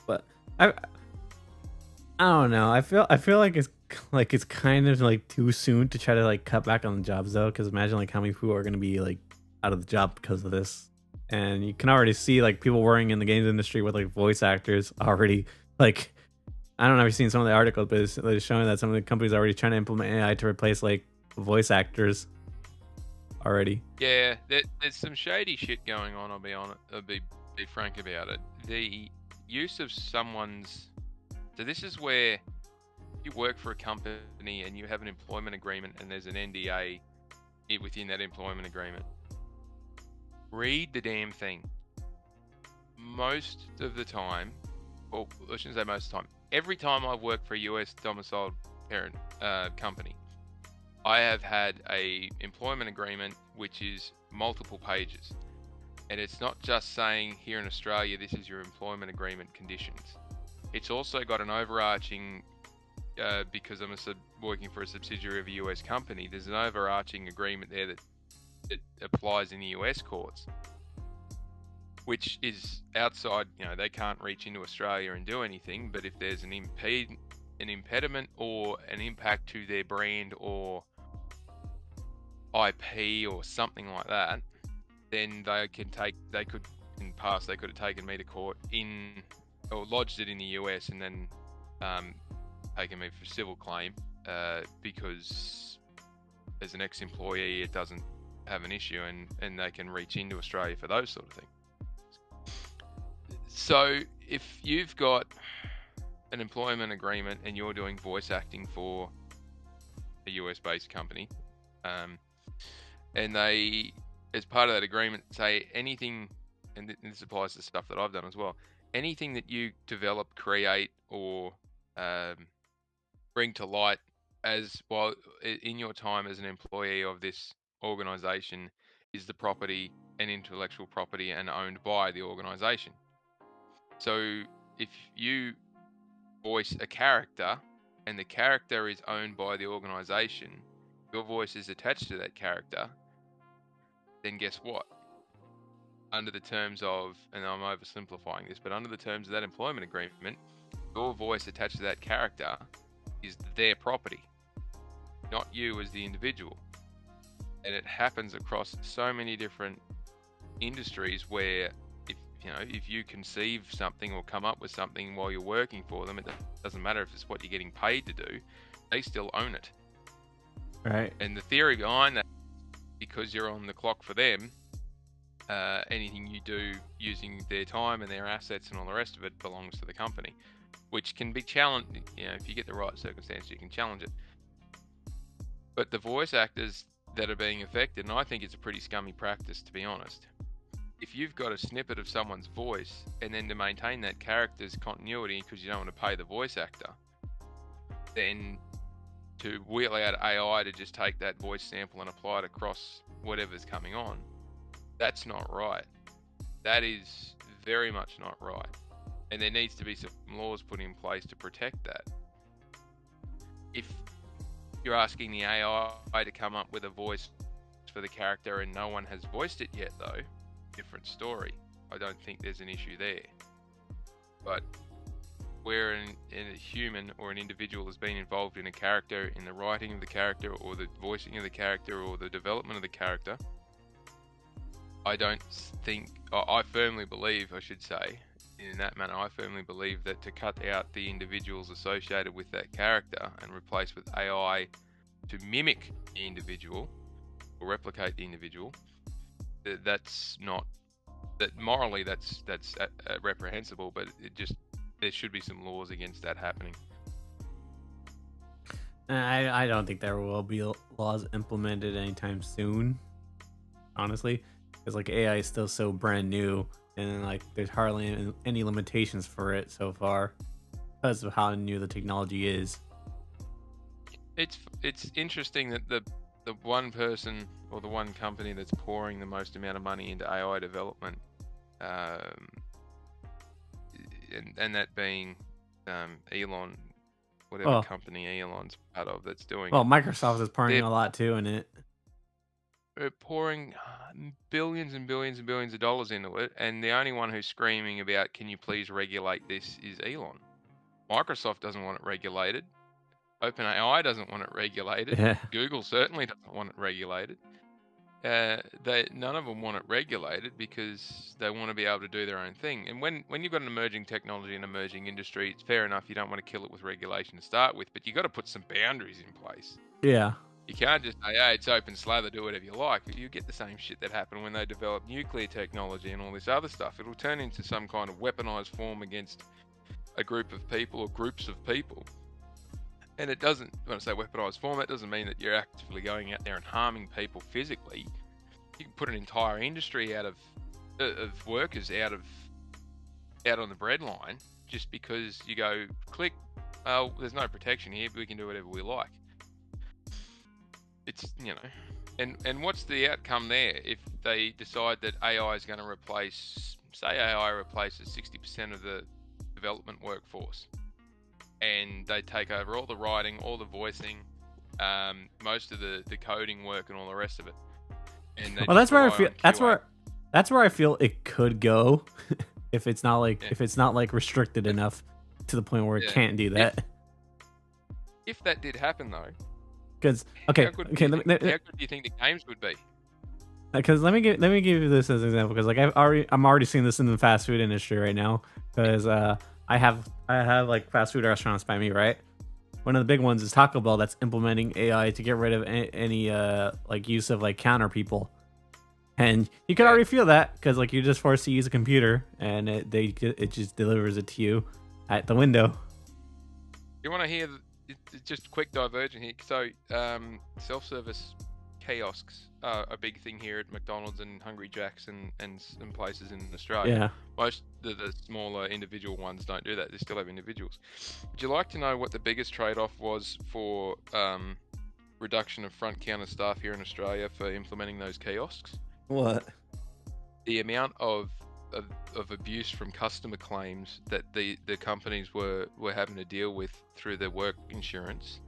[SPEAKER 1] but I don't know. I feel like it's kind of like too soon to try to like cut back on the jobs though, because imagine like how many people are going to be like out of the job because of this, and you can already see like people working in the games industry with like voice actors already like. I don't know if you've seen some of the articles, but it's showing that some of the companies are already trying to implement AI to replace like voice actors already.
[SPEAKER 2] Yeah, there's some shady shit going on. I'll be frank about it. The use of someone's. So this is where you work for a company and you have an employment agreement, and there's an NDA within that employment agreement. Read the damn thing. Most of the time, well, I shouldn't say most of the time. Every time I've worked for a US domiciled parent company, I have had a employment agreement which is multiple pages, and it's not just saying here in Australia this is your employment agreement conditions. It's also got an overarching, because I'm working for a subsidiary of a US company, there's an overarching agreement there that applies in the US courts, which is outside, they can't reach into Australia and do anything, but if there's an impediment or an impact to their brand or IP or something like that, then they could in the past they could have taken me to court or lodged it in the US and then taken me for civil claim, because as an ex-employee it doesn't have an issue, and they can reach into Australia for those sort of things. So if you've got an employment agreement and you're doing voice acting for a US-based company, and they, as part of that agreement, say anything, and this applies to stuff that I've done as well, anything that you develop, create, or bring to light while in your time as an employee of this organization is the property and intellectual property and owned by the organization. So if you voice a character and the character is owned by the organization, your voice is attached to that character, then guess what? Under the terms of, and I'm oversimplifying this, but under the terms of that employment agreement, your voice attached to that character is their property, not you as the individual. And it happens across so many different industries where if you conceive something or come up with something while you're working for them, it doesn't matter if it's what you're getting paid to do, they still own it.
[SPEAKER 1] Right.
[SPEAKER 2] And the theory behind that, because you're on the clock for them, anything you do using their time and their assets and all the rest of it belongs to the company. which can be challenged. If you get the right circumstance, you can challenge it. But the voice actors that are being affected, and I think it's a pretty scummy practice, to be honest. If you've got a snippet of someone's voice, and then to maintain that character's continuity because you don't want to pay the voice actor, then to wheel out AI to just take that voice sample and apply it across whatever's coming on, that's not right. That is very much not right. And there needs to be some laws put in place to protect that. If you're asking the AI to come up with a voice for the character and no one has voiced it yet, though, different story. I don't think there's an issue there. But where a human or an individual has been involved in a character, in the writing of the character or the voicing of the character or the development of the character, I firmly believe, I should say, in that manner, I firmly believe that to cut out the individuals associated with that character and replace with AI to mimic the individual or replicate the individual, that's morally that's reprehensible, but there should be some laws against that happening.
[SPEAKER 1] I don't think there will be laws implemented anytime soon, honestly, because like AI is still so brand new, and like there's hardly any limitations for it so far because of how new the technology is.
[SPEAKER 2] It's interesting that the one person or the one company that's pouring the most amount of money into AI development, and that being Elon, whatever company Elon's part of that's doing.
[SPEAKER 1] Well, Microsoft is pouring a lot too in it.
[SPEAKER 2] They're pouring billions and billions and billions of dollars into it, and the only one who's screaming about, can you please regulate this, is Elon. Microsoft doesn't want it regulated. OpenAI doesn't want it regulated.
[SPEAKER 1] Yeah.
[SPEAKER 2] Google certainly doesn't want it regulated. None of them want it regulated because they want to be able to do their own thing. And when you've got an emerging technology and emerging industry, it's fair enough. You don't want to kill it with regulation to start with, but you got to put some boundaries in place.
[SPEAKER 1] Yeah.
[SPEAKER 2] You can't just say, hey, it's open slather, do whatever you like. You get the same shit that happened when they developed nuclear technology and all this other stuff. It'll turn into some kind of weaponized form against a group of people or groups of people. And it doesn't, when I say weaponized form, that doesn't mean that you're actively going out there and harming people physically. You can put an entire industry out of workers out on the breadline just because you go, click, there's no protection here, but we can do whatever we like. It's, and what's the outcome there if they decide that AI is going to replace, say AI replaces 60% of the development workforce, and they take over all the writing, all the voicing, most of the coding work and all the rest of it. And
[SPEAKER 1] that's where I feel that's where I feel it could go if it's not like restricted enough to the point where it can't do that.
[SPEAKER 2] If that did happen though,
[SPEAKER 1] because
[SPEAKER 2] how good do you think the games would be?
[SPEAKER 1] Because let me give you this as an example, because like I'm already seeing this in the fast food industry right now, because I have like fast food restaurants by me, right? One of the big ones is Taco Bell, that's implementing AI to get rid of any like use of like counter people, and you can already feel that because like you're just forced to use a computer and it just delivers it to you at the window.
[SPEAKER 2] You want to hear just a quick diversion here? So self-service kiosks are a big thing here at McDonald's and Hungry Jack's and some places in Australia.
[SPEAKER 1] Yeah.
[SPEAKER 2] Most of the smaller individual ones don't do that. They still have individuals. Would you like to know what the biggest trade-off was for reduction of front counter staff here in Australia for implementing those kiosks?
[SPEAKER 1] What?
[SPEAKER 2] The amount of abuse from customer claims that the companies were having to deal with through their work insurance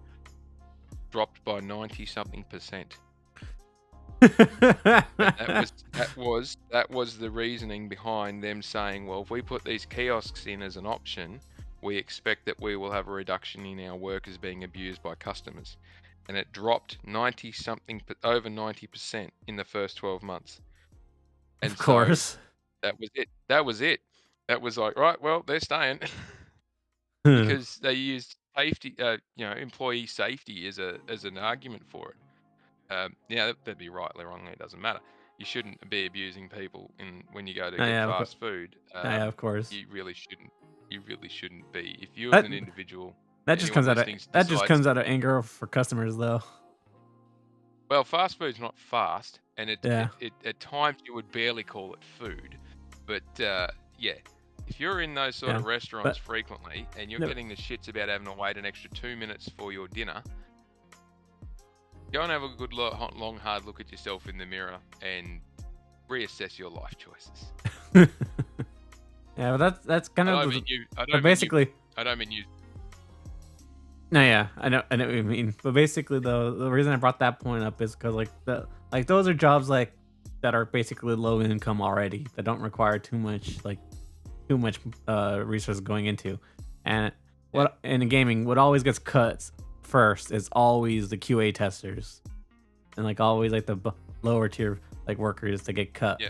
[SPEAKER 2] dropped by 90-something%. that was the reasoning behind them saying, well, if we put these kiosks in as an option, we expect that we will have a reduction in our workers being abused by customers. And it dropped over 90% in the first 12 months. And
[SPEAKER 1] of course.
[SPEAKER 2] So that was it. That was like, right, well, they're staying because they used safety, employee safety as an argument for it. That'd be rightly or wrongly, it doesn't matter. You shouldn't be abusing people when you go to get fast food.
[SPEAKER 1] Yeah, of course.
[SPEAKER 2] You really shouldn't. you really shouldn't be. If you as
[SPEAKER 1] That
[SPEAKER 2] an individual,
[SPEAKER 1] that just
[SPEAKER 2] anyone
[SPEAKER 1] comes out of
[SPEAKER 2] listening
[SPEAKER 1] that just
[SPEAKER 2] decides,
[SPEAKER 1] comes out of anger for customers, though.
[SPEAKER 2] well, fast food's not fast, and
[SPEAKER 1] Yeah,
[SPEAKER 2] it at times you would barely call it food, but yeah, if you're in those sort
[SPEAKER 1] yeah,
[SPEAKER 2] of restaurants
[SPEAKER 1] but
[SPEAKER 2] frequently and you're
[SPEAKER 1] no,
[SPEAKER 2] getting the shits about having to wait an extra 2 minutes for your dinner, go and have a good long hard look at yourself in the mirror and reassess your life choices.
[SPEAKER 1] yeah, but that's kind
[SPEAKER 2] I
[SPEAKER 1] of
[SPEAKER 2] don't mean you. I
[SPEAKER 1] but
[SPEAKER 2] don't mean you.
[SPEAKER 1] basically.
[SPEAKER 2] I don't mean you.
[SPEAKER 1] No, yeah, I know what you mean. But basically, though, the reason I brought that point up is because those are jobs like that are basically low income already that don't require too much resources going into. And what in gaming, what always gets cut first is always the QA testers, and like always like the lower tier like workers that get cut.
[SPEAKER 2] Yeah.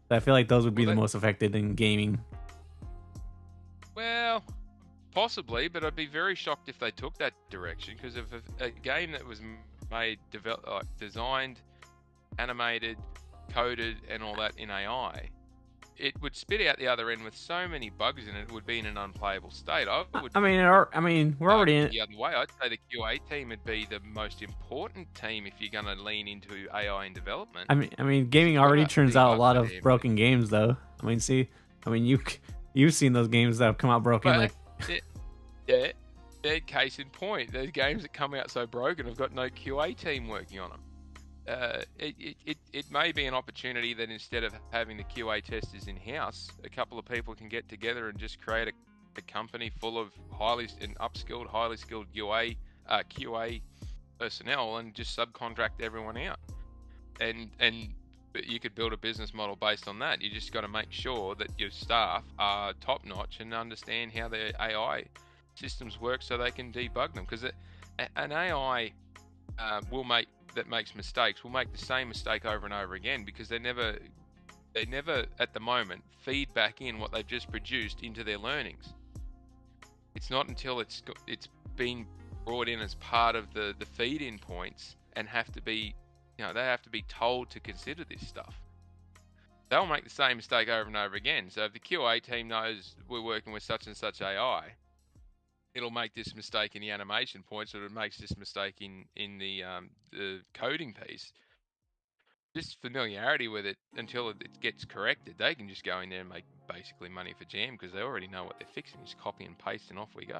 [SPEAKER 1] So I feel like those would be
[SPEAKER 2] Well,
[SPEAKER 1] the most affected in gaming.
[SPEAKER 2] Well, possibly, but I'd be very shocked if they took that direction, because if a game that was made, designed, animated, coded, and all that in AI, it would spit out the other end with so many bugs in it, it would be in an unplayable state.
[SPEAKER 1] We're already in.
[SPEAKER 2] The other way. I'd say the QA team would be the most important team if you're going to lean into AI in development.
[SPEAKER 1] I mean, gaming already
[SPEAKER 2] Gotta
[SPEAKER 1] turns
[SPEAKER 2] debug
[SPEAKER 1] out a lot of
[SPEAKER 2] them.
[SPEAKER 1] broken games, though. You've seen those games that have come out broken,
[SPEAKER 2] But,
[SPEAKER 1] like
[SPEAKER 2] yeah, case in point. Those games that come out so broken have got no QA team working on them. It may be an opportunity that instead of having the QA testers in house, a couple of people can get together and just create a company full of highly skilled QA personnel, and just subcontract everyone out. And you could build a business model based on that. You just got to make sure that your staff are top notch and understand how their AI systems work so they can debug them. Because an AI that makes mistakes will make the same mistake over and over again, because they never at the moment feed back in what they've just produced into their learnings. It's not until it's been brought in as part of the feed in points and have to be, they have to be told to consider this stuff. They'll make the same mistake over and over again. So if the QA team knows we're working with such and such AI, it'll make this mistake in the animation points, or it makes this mistake in the coding piece. Just familiarity with it until it gets corrected. They can just go in there and make basically money for jam, because they already know what they're fixing. Just copy and paste and off we go.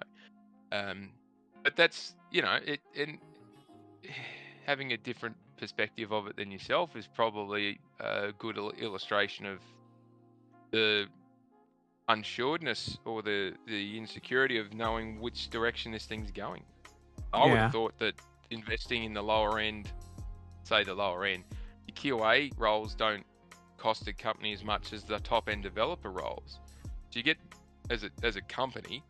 [SPEAKER 2] But that's, and having a different perspective of it than yourself is probably a good illustration of the unsureness or the insecurity of knowing which direction this thing's going. I would have thought that investing in the lower end, the QA roles don't cost the company as much as the top end developer roles. So you get, as a company,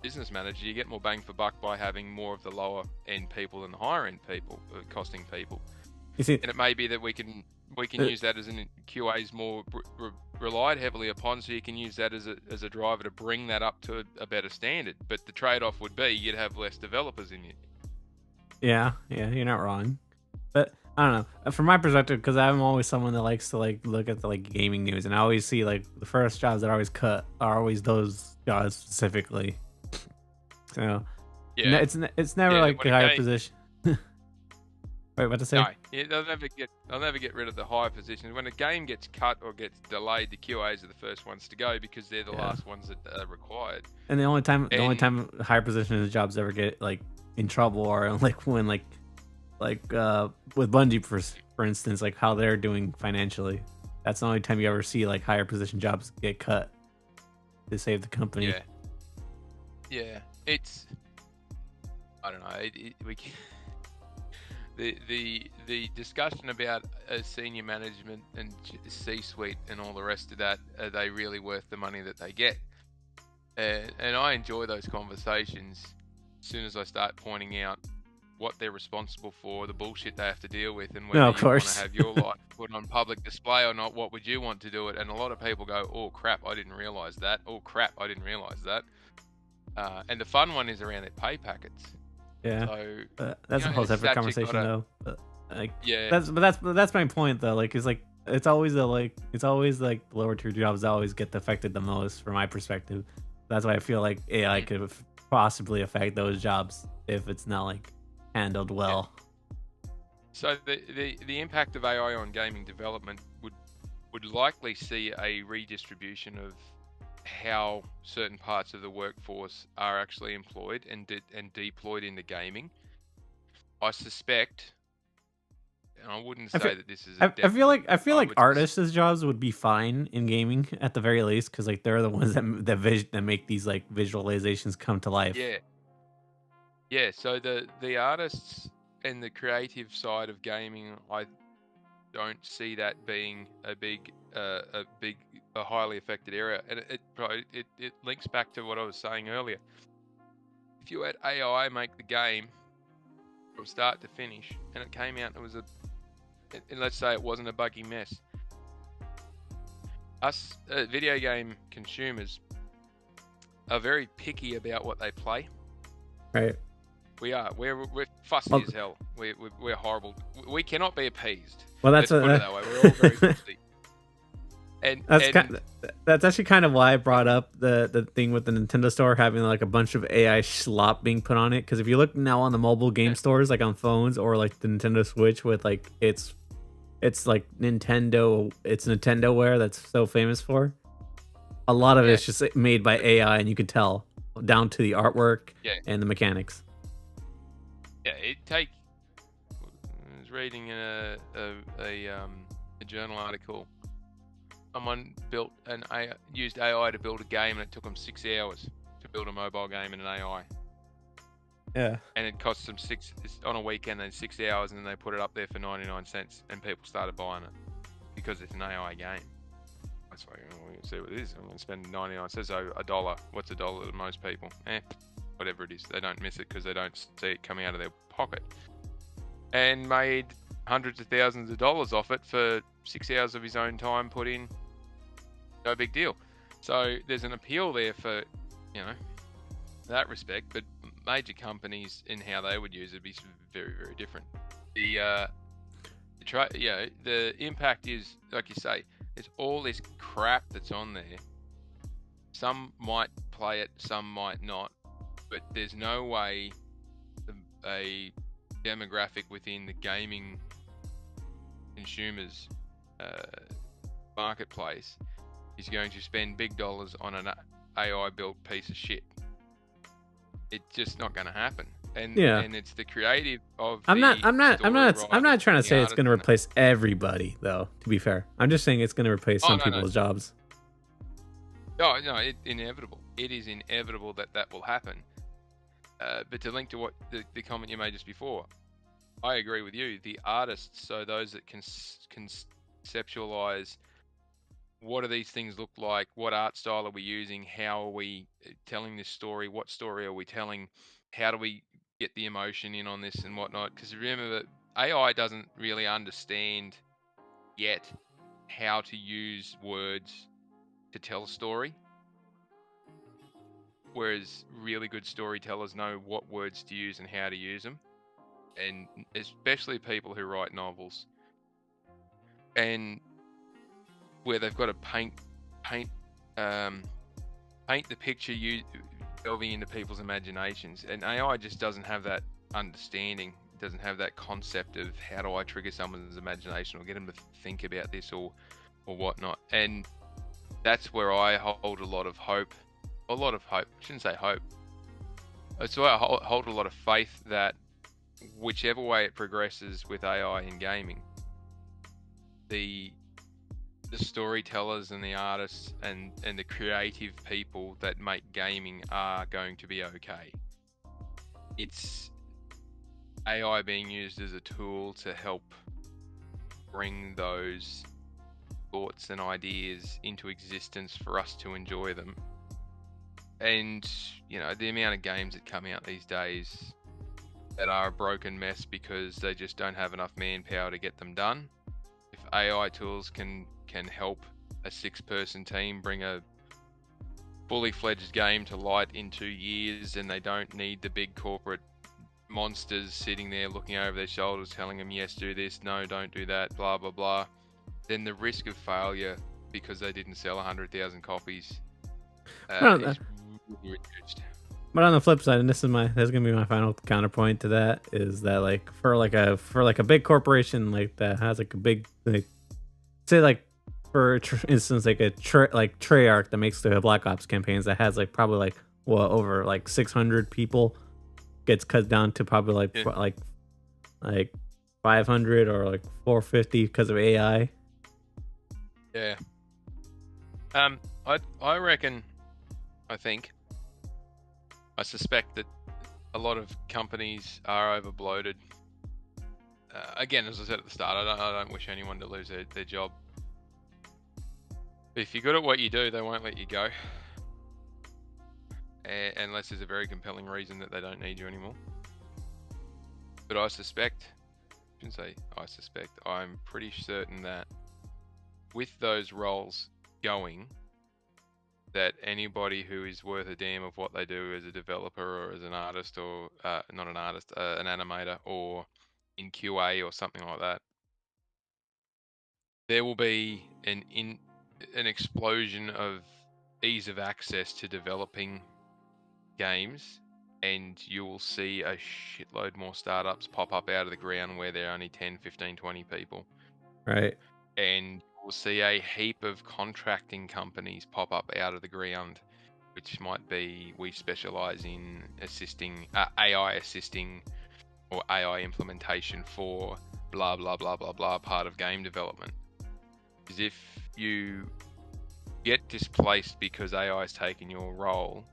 [SPEAKER 2] business manager, you get more bang for buck by having more of the lower end people than the higher end people, costing people.
[SPEAKER 1] you see,
[SPEAKER 2] And it may be that we can use that as an QA's more relied heavily upon, so you can use that as a driver to bring that up to a better standard. But the trade-off would be you'd have less developers in you.
[SPEAKER 1] yeah, you're not wrong. But I don't know. From my perspective, because I'm always someone that likes to look at the gaming news, and I always see the first jobs that are always cut are always those jobs specifically. So
[SPEAKER 2] Yeah,
[SPEAKER 1] it's never the higher position. Wait, what to say?
[SPEAKER 2] No, they'll never get rid of the higher positions. When a game gets cut or gets delayed, the QAs are the first ones to go, because they're the last ones that are required.
[SPEAKER 1] And the only time higher position jobs ever get in trouble are when with Bungie for instance, how they're doing financially. That's the only time you ever see higher position jobs get cut to save the company.
[SPEAKER 2] Yeah. It's, I don't know. The discussion about senior management and C-suite and all the rest of that, are they really worth the money that they get? And I enjoy those conversations as soon as I start pointing out what they're responsible for, the bullshit they have to deal with, and whether you want to have your life put on public display or not. What would you want to do it? And a lot of people go, "Oh crap, I didn't realize that. Oh crap, I didn't realize that." And the fun one is around their pay packets.
[SPEAKER 1] Yeah,
[SPEAKER 2] so
[SPEAKER 1] that's a whole separate conversation though. But,
[SPEAKER 2] yeah,
[SPEAKER 1] that's my point though. Is it's always like lower tier jobs that always get affected the most from my perspective. That's why I feel like AI
[SPEAKER 2] Mm,
[SPEAKER 1] could possibly affect those jobs if it's not like handled
[SPEAKER 2] yeah.
[SPEAKER 1] well.
[SPEAKER 2] So the impact of AI on gaming development would likely see a redistribution of how certain parts of the workforce are actually employed and deployed into gaming. I suspect, and I wouldn't
[SPEAKER 1] I feel,
[SPEAKER 2] say that this is a definite.
[SPEAKER 1] I feel
[SPEAKER 2] I
[SPEAKER 1] like
[SPEAKER 2] would,
[SPEAKER 1] artists' jobs would be fine in gaming at the very least because like they're the ones that make these like visualizations come to life.
[SPEAKER 2] yeah, yeah. So the artists and the creative side of gaming, I don't see that being a highly affected area, and it links back to what I was saying earlier. If you had AI make the game from start to finish, and it came out and it was and let's say it wasn't a buggy mess, us video game consumers are very picky about what they play.
[SPEAKER 1] Right.
[SPEAKER 2] We are. We're fussy
[SPEAKER 1] Well,
[SPEAKER 2] as hell. We're horrible. We cannot be appeased.
[SPEAKER 1] well
[SPEAKER 2] Let's
[SPEAKER 1] that's
[SPEAKER 2] put it that way. We're all very fussy. And
[SPEAKER 1] that's actually kind of why I brought up the thing with the Nintendo store having like a bunch of AI slop being put on it. Because if you look now on the mobile game stores, like on phones or like the Nintendo Switch, with like it's like it's Nintendoware that's so famous for. A lot of it's just made by AI, and you can tell down to the artwork and the mechanics.
[SPEAKER 2] Yeah, I was reading a journal article. Someone used AI to build a game, and it took them 6 hours to build a mobile game in an AI.
[SPEAKER 1] Yeah.
[SPEAKER 2] And it cost them on a weekend, then 6 hours, and then they put it up there for 99 cents, and people started buying it because it's an AI game. That's why we're going to see what it is. I'm going to spend 99 cents, so $1. What's $1 to most people? Whatever it is. They don't miss it because they don't see it coming out of their pocket. And made hundreds of thousands of dollars off it for 6 hours of his own time put in. No big deal. So there's an appeal there for, that respect, but major companies in how they would use it would be very, very different. The impact is, like you say, there's all this crap that's on there. Some might play it, some might not, but there's no way a demographic within the gaming consumers marketplace is going to spend big dollars on an AI built piece of shit. It's just not going to happen. And it's the creative of
[SPEAKER 1] I'm not trying to say it's going to replace everybody though, to be fair. I'm just saying it's going to replace some people's jobs.
[SPEAKER 2] Oh, no, it's inevitable. It is inevitable that will happen. But to link to what the comment you made just before, I agree with you. The artists, so those that can conceptualize what do these things look like, what art style are we using, how are we telling this story, what story are we telling, how do we get the emotion in on this and whatnot. Because remember that AI doesn't really understand yet how to use words to tell a story. Whereas really good storytellers know what words to use and how to use them. And especially people who write novels. And where they've got to paint the picture, delving into people's imaginations. And AI just doesn't have that understanding. It doesn't have that concept of how do I trigger someone's imagination or get them to think about this or whatnot. And that's where I hold a lot of hope. I shouldn't say hope. So I hold a lot of faith that whichever way it progresses with AI in gaming, the storytellers and the artists and the creative people that make gaming are going to be okay. It's AI being used as a tool to help bring those thoughts and ideas into existence for us to enjoy them. And, the amount of games that come out these days that are a broken mess because they just don't have enough manpower to get them done. If AI tools can help a 6-person team bring a fully fledged game to light in 2 years, and they don't need the big corporate monsters sitting there looking over their shoulders telling them, yes, do this, no, don't do that, blah, blah, blah. then the risk of failure because they didn't sell 100,000 copies
[SPEAKER 1] Well,
[SPEAKER 2] is really reduced.
[SPEAKER 1] But on the flip side, and that's gonna be my final counterpoint to that, is that like for a big corporation like that has like a big like say like for instance like like Treyarch that makes the Black Ops campaigns that has like probably like over like 600 people gets cut down to probably like
[SPEAKER 2] Yeah.
[SPEAKER 1] like 500 or like 450 because of AI.
[SPEAKER 2] Yeah. I reckon. I suspect that a lot of companies are overbloated. Again, as I said at the start, I don't wish anyone to lose their job. If you're good at what you do, they won't let you go. Unless there's a very compelling reason that they don't need you anymore. But I suspect, I'm pretty certain that with those roles going, that anybody who is worth a damn of what they do as a developer or as an artist or not an artist, an animator or in QA or something like that, there will be an explosion of ease of access to developing games, and you will see a shitload more startups pop up out of the ground where there are only 10, 15, 20 people.
[SPEAKER 1] Right.
[SPEAKER 2] And we'll see a heap of contracting companies pop up out of the ground, which might be we specialize in assisting AI assisting or AI implementation for blah blah blah blah blah part of game development. Because if you get displaced because AI is taking your role,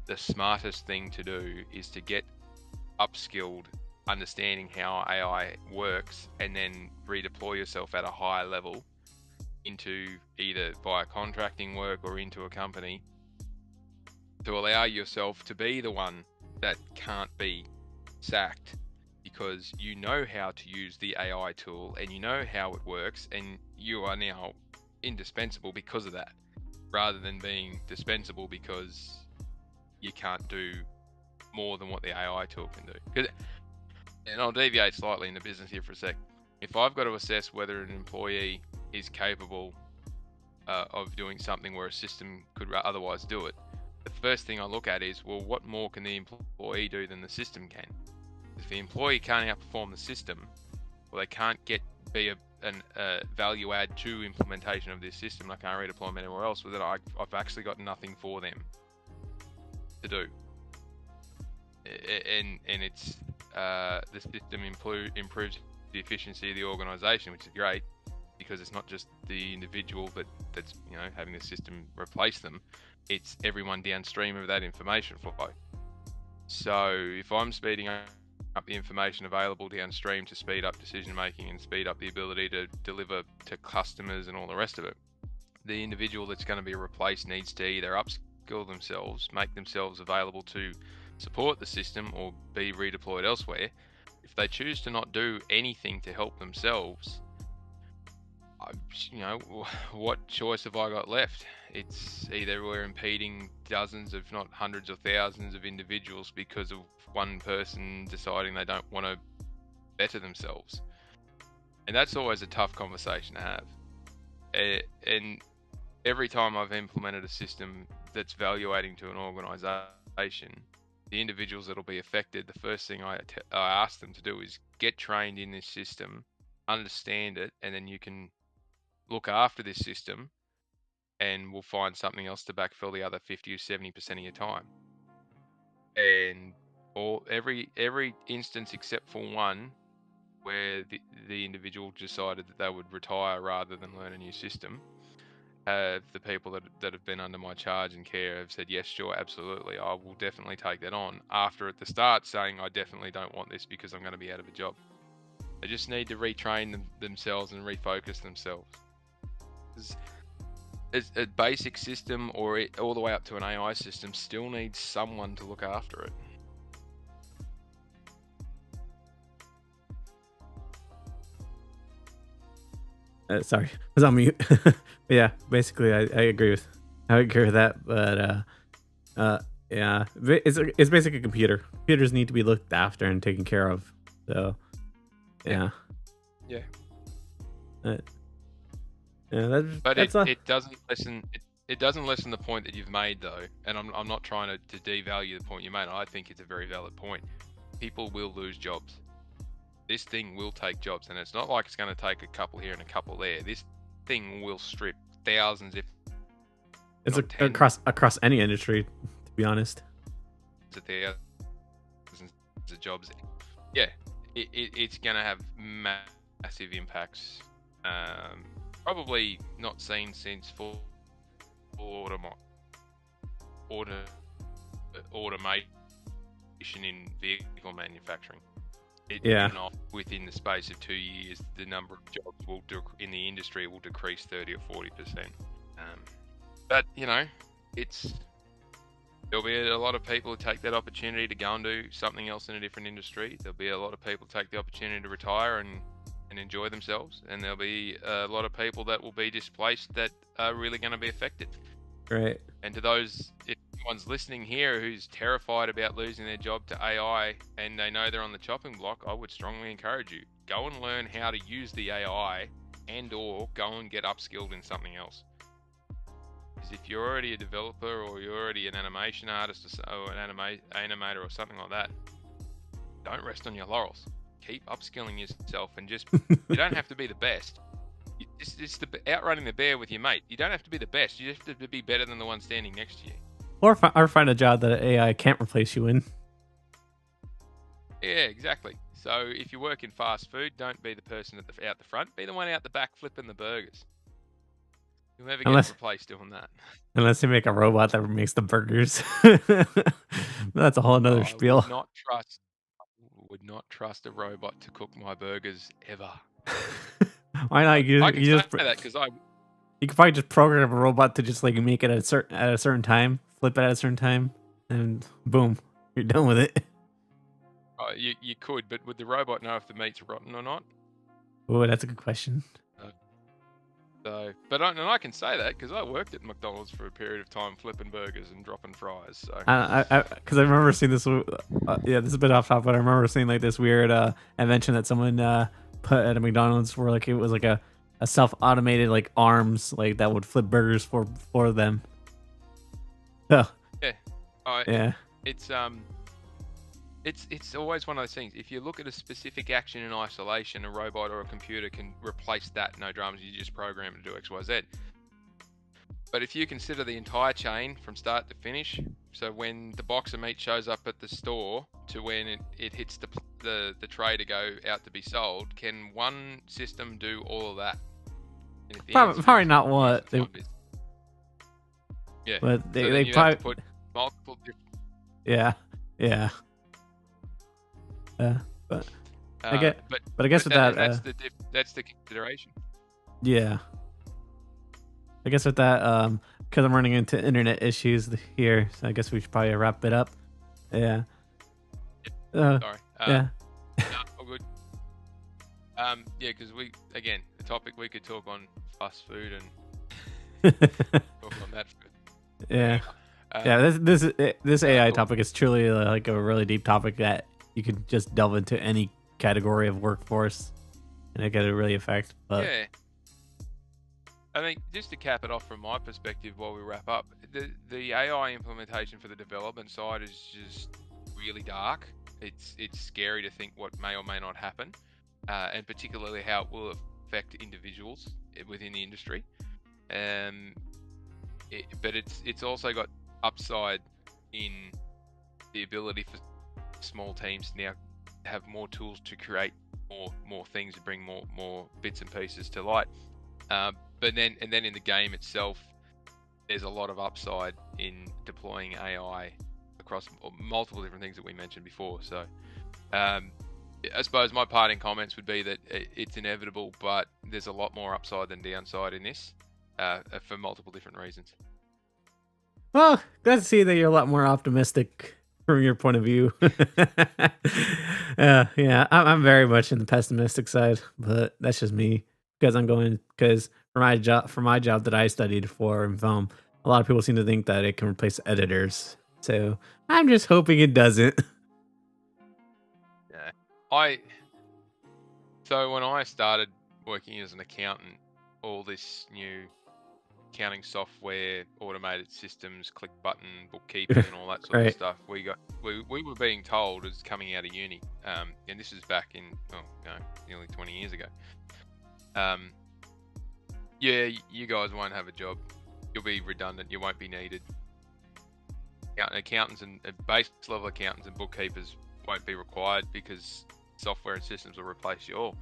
[SPEAKER 2] the smartest thing to do is to get upskilled, understanding how AI works, and then redeploy yourself at a higher level into either via contracting work or into a company to allow yourself to be the one that can't be sacked, because you know how to use the AI tool and you know how it works, and you are now indispensable because of that, rather than being dispensable because you can't do more than what the AI tool can do. And I'll deviate slightly in the business here for a sec. If I've got to assess whether an employee is capable of doing something where a system could otherwise do it, the first thing I look at is, well, what more can the employee do than the system can? If the employee can't outperform the system, or they can't be a value add to implementation of this system, I can't redeploy them anywhere else, well, then I've actually got nothing for them to do. And it's the system improves the efficiency of the organization, which is great, because it's not just the individual that's having the system replace them, it's everyone downstream of that information flow. So if I'm speeding up the information available downstream to speed up decision making and speed up the ability to deliver to customers and all the rest of it, the individual that's going to be replaced needs to either upskill themselves, make themselves available to support the system, or be redeployed elsewhere. If they choose to not do anything to help themselves, what choice have I got left? It's either we're impeding dozens, if not hundreds of thousands of individuals because of one person deciding they don't want to better themselves. And that's always a tough conversation to have. And every time I've implemented a system that's valuating to an organization, the individuals that'll be affected, the first thing I ask them to do is get trained in this system, understand it, and then you can look after this system, and we'll find something else to backfill the other 50 or 70% of your time. And every instance except for one where the individual decided that they would retire rather than learn a new system, the people that have been under my charge and care have said, yes, sure, absolutely, I will definitely take that on, after at the start saying, I definitely don't want this because I'm going to be out of a job. They just need to retrain themselves and refocus themselves. A basic system, or all the way up to an AI system, still needs someone to look after it.
[SPEAKER 1] Sorry, I was on mute. Yeah, basically, I agree with that. But yeah, it's basically a computer. Computers need to be looked after and taken care of. So yeah. Yeah,
[SPEAKER 2] But
[SPEAKER 1] that's a
[SPEAKER 2] it doesn't lessen it doesn't lessen the point that you've made though, and I'm not trying to devalue the point you made. I think it's a very valid point. People will lose jobs. This thing will take jobs, and it's not like it's going to take a couple here and a couple there. This thing will strip thousands, if
[SPEAKER 1] it's
[SPEAKER 2] not tens
[SPEAKER 1] across any industry, to be honest.
[SPEAKER 2] of thousands of jobs. Yeah, it's going to have massive impacts. Probably not seen since full automation in vehicle manufacturing.
[SPEAKER 1] Yeah.
[SPEAKER 2] Within the space of 2 years, the number of jobs in the industry will decrease 30 or 40%. But there'll be a lot of people who take that opportunity to go and do something else in a different industry. There'll be a lot of people who take the opportunity to retire and enjoy themselves, and there'll be a lot of people that will be displaced that are really going to be affected.
[SPEAKER 1] Right.
[SPEAKER 2] And to those, if anyone's listening here who's terrified about losing their job to AI and they know they're on the chopping block, I would strongly encourage you, go and learn how to use the AI and/or go and get upskilled in something else. Because if you're already a developer or you're already an animation artist or an animator or something like that, don't rest on your laurels. Keep upskilling yourself, and you don't have to be the best. It's outrunning the bear with your mate. You don't have to be the best. You just have to be better than the one standing next to you.
[SPEAKER 1] Or find a job that AI can't replace you in.
[SPEAKER 2] Yeah, exactly. So if you work in fast food, don't be the person out the front. Be the one out the back flipping the burgers. You'll never get replaced doing that.
[SPEAKER 1] Unless you make a robot that makes the burgers. That's a whole nother spiel.
[SPEAKER 2] Would not trust a robot to cook my burgers ever.
[SPEAKER 1] Why not?
[SPEAKER 2] I can say that because
[SPEAKER 1] you could probably just program a robot to just like make it at a certain time, flip it at a certain time, and boom, you're done with it.
[SPEAKER 2] You could, but would the robot know if the meat's rotten or not?
[SPEAKER 1] Oh, that's a good question.
[SPEAKER 2] But I can say that because I worked at McDonald's for a period of time flipping burgers and dropping fries. So
[SPEAKER 1] because I remember seeing this. Yeah, this is a bit off topic, but I remember seeing like this weird invention that someone put at a McDonald's where like it was like a self-automated like arms like that would flip burgers for them. Oh.
[SPEAKER 2] Yeah.
[SPEAKER 1] Yeah.
[SPEAKER 2] It's always one of those things. If you look at a specific action in isolation, a robot or a computer can replace that, no dramas. You just program it to do X, Y, Z. But if you consider the entire chain from start to finish, so when the box of meat shows up at the store to when it hits the tray to go out to be sold, can one system do all of that?
[SPEAKER 1] Probably not what they.
[SPEAKER 2] Yeah,
[SPEAKER 1] but
[SPEAKER 2] so
[SPEAKER 1] they probably
[SPEAKER 2] have to put multiple different.
[SPEAKER 1] Yeah. But I guess with
[SPEAKER 2] that's the consideration.
[SPEAKER 1] Yeah. I guess with that, because I'm running into internet issues here, so I guess we should probably wrap it up. Yeah.
[SPEAKER 2] Sorry.
[SPEAKER 1] Yeah.
[SPEAKER 2] No, all good. Yeah, because the topic we could talk on fast food and talk on that.
[SPEAKER 1] Yeah. This AI topic is truly like a really deep topic that you could just delve into any category of workforce and it could really affect. But
[SPEAKER 2] yeah, I think just to cap it off from my perspective while we wrap up, the AI implementation for the development side is just really dark. It's scary to think what may or may not happen, and particularly how it will affect individuals within the industry. But it's also got upside in the ability for small teams to now have more tools to create more things and bring more bits and pieces to light. But then in the game itself, there's a lot of upside in deploying AI across multiple different things that we mentioned before. So I suppose my parting comments would be that it's inevitable, but there's a lot more upside than downside in this for multiple different reasons.
[SPEAKER 1] Well, glad to see that you're a lot more optimistic from your point of view. Yeah, I'm very much in the pessimistic side, but that's just me because for my job that I studied for in film, a lot of people seem to think that it can replace editors. So I'm just hoping it doesn't.
[SPEAKER 2] Yeah, So when I started working as an accountant, all this new accounting software, automated systems, click button, bookkeeping, and all that sort of
[SPEAKER 1] Right.
[SPEAKER 2] stuff. We were being told as coming out of uni, and this is back in nearly 20 years ago. Yeah, you guys won't have a job. You'll be redundant. You won't be needed. Accountants and base level accountants and bookkeepers won't be required because software and systems will replace you all.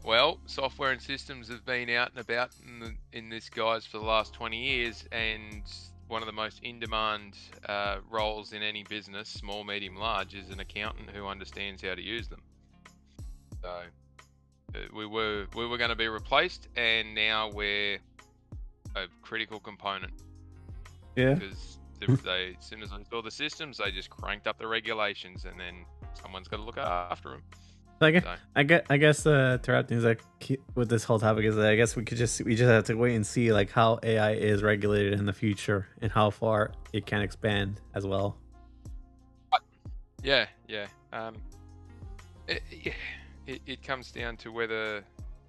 [SPEAKER 2] Well, software and systems have been out and about in this guise for the last 20 years, and one of the most in-demand roles in any business, small, medium, large, is an accountant who understands how to use them. So we were going to be replaced, and now we're a critical component.
[SPEAKER 1] Yeah.
[SPEAKER 2] Because they, as soon as they saw the systems, they just cranked up the regulations, and then someone's got to look after them.
[SPEAKER 1] I guess to wrap things up with this whole topic is that I guess we just have to wait and see like how AI is regulated in the future and how far it can expand as well.
[SPEAKER 2] Yeah. It comes down to whether,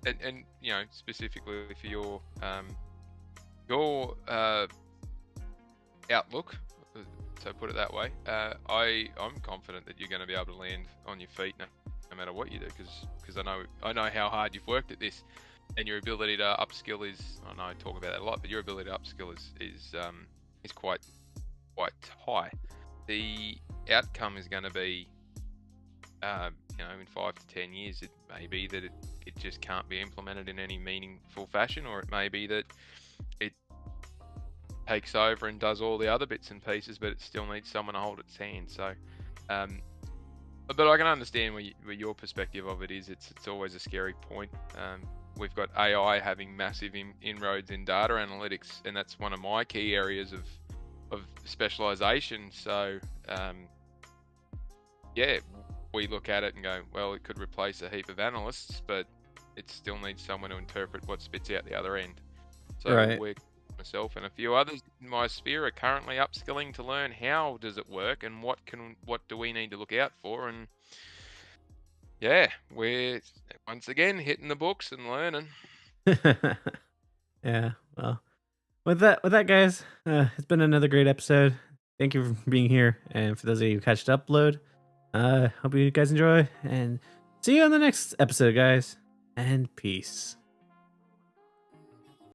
[SPEAKER 2] and specifically for your outlook, so put it that way. I'm confident that you're going to be able to land on your feet no matter what you do, because I know how hard you've worked at this, and your ability to upskill is, I know I talk about that a lot, but your ability to upskill is quite high. The outcome is going to be, in 5 to 10 years, it may be that it just can't be implemented in any meaningful fashion, or it may be that it takes over and does all the other bits and pieces, but it still needs someone to hold its hand. So, but I can understand where your perspective of it is. It's always a scary point. We've got AI having massive inroads in data analytics, and that's one of my key areas of specialization. So, we look at it and go, well, it could replace a heap of analysts, but it still needs someone to interpret what spits out the other end. So
[SPEAKER 1] Right.
[SPEAKER 2] myself and a few others in my sphere are currently upskilling to learn how does it work and what do we need to look out for. And we're once again hitting the books and learning.
[SPEAKER 1] Yeah. Well, with that, guys, it's been another great episode. Thank you for being here, and for those of you who catched upload, hope you guys enjoy, and see you on the next episode, guys. And peace.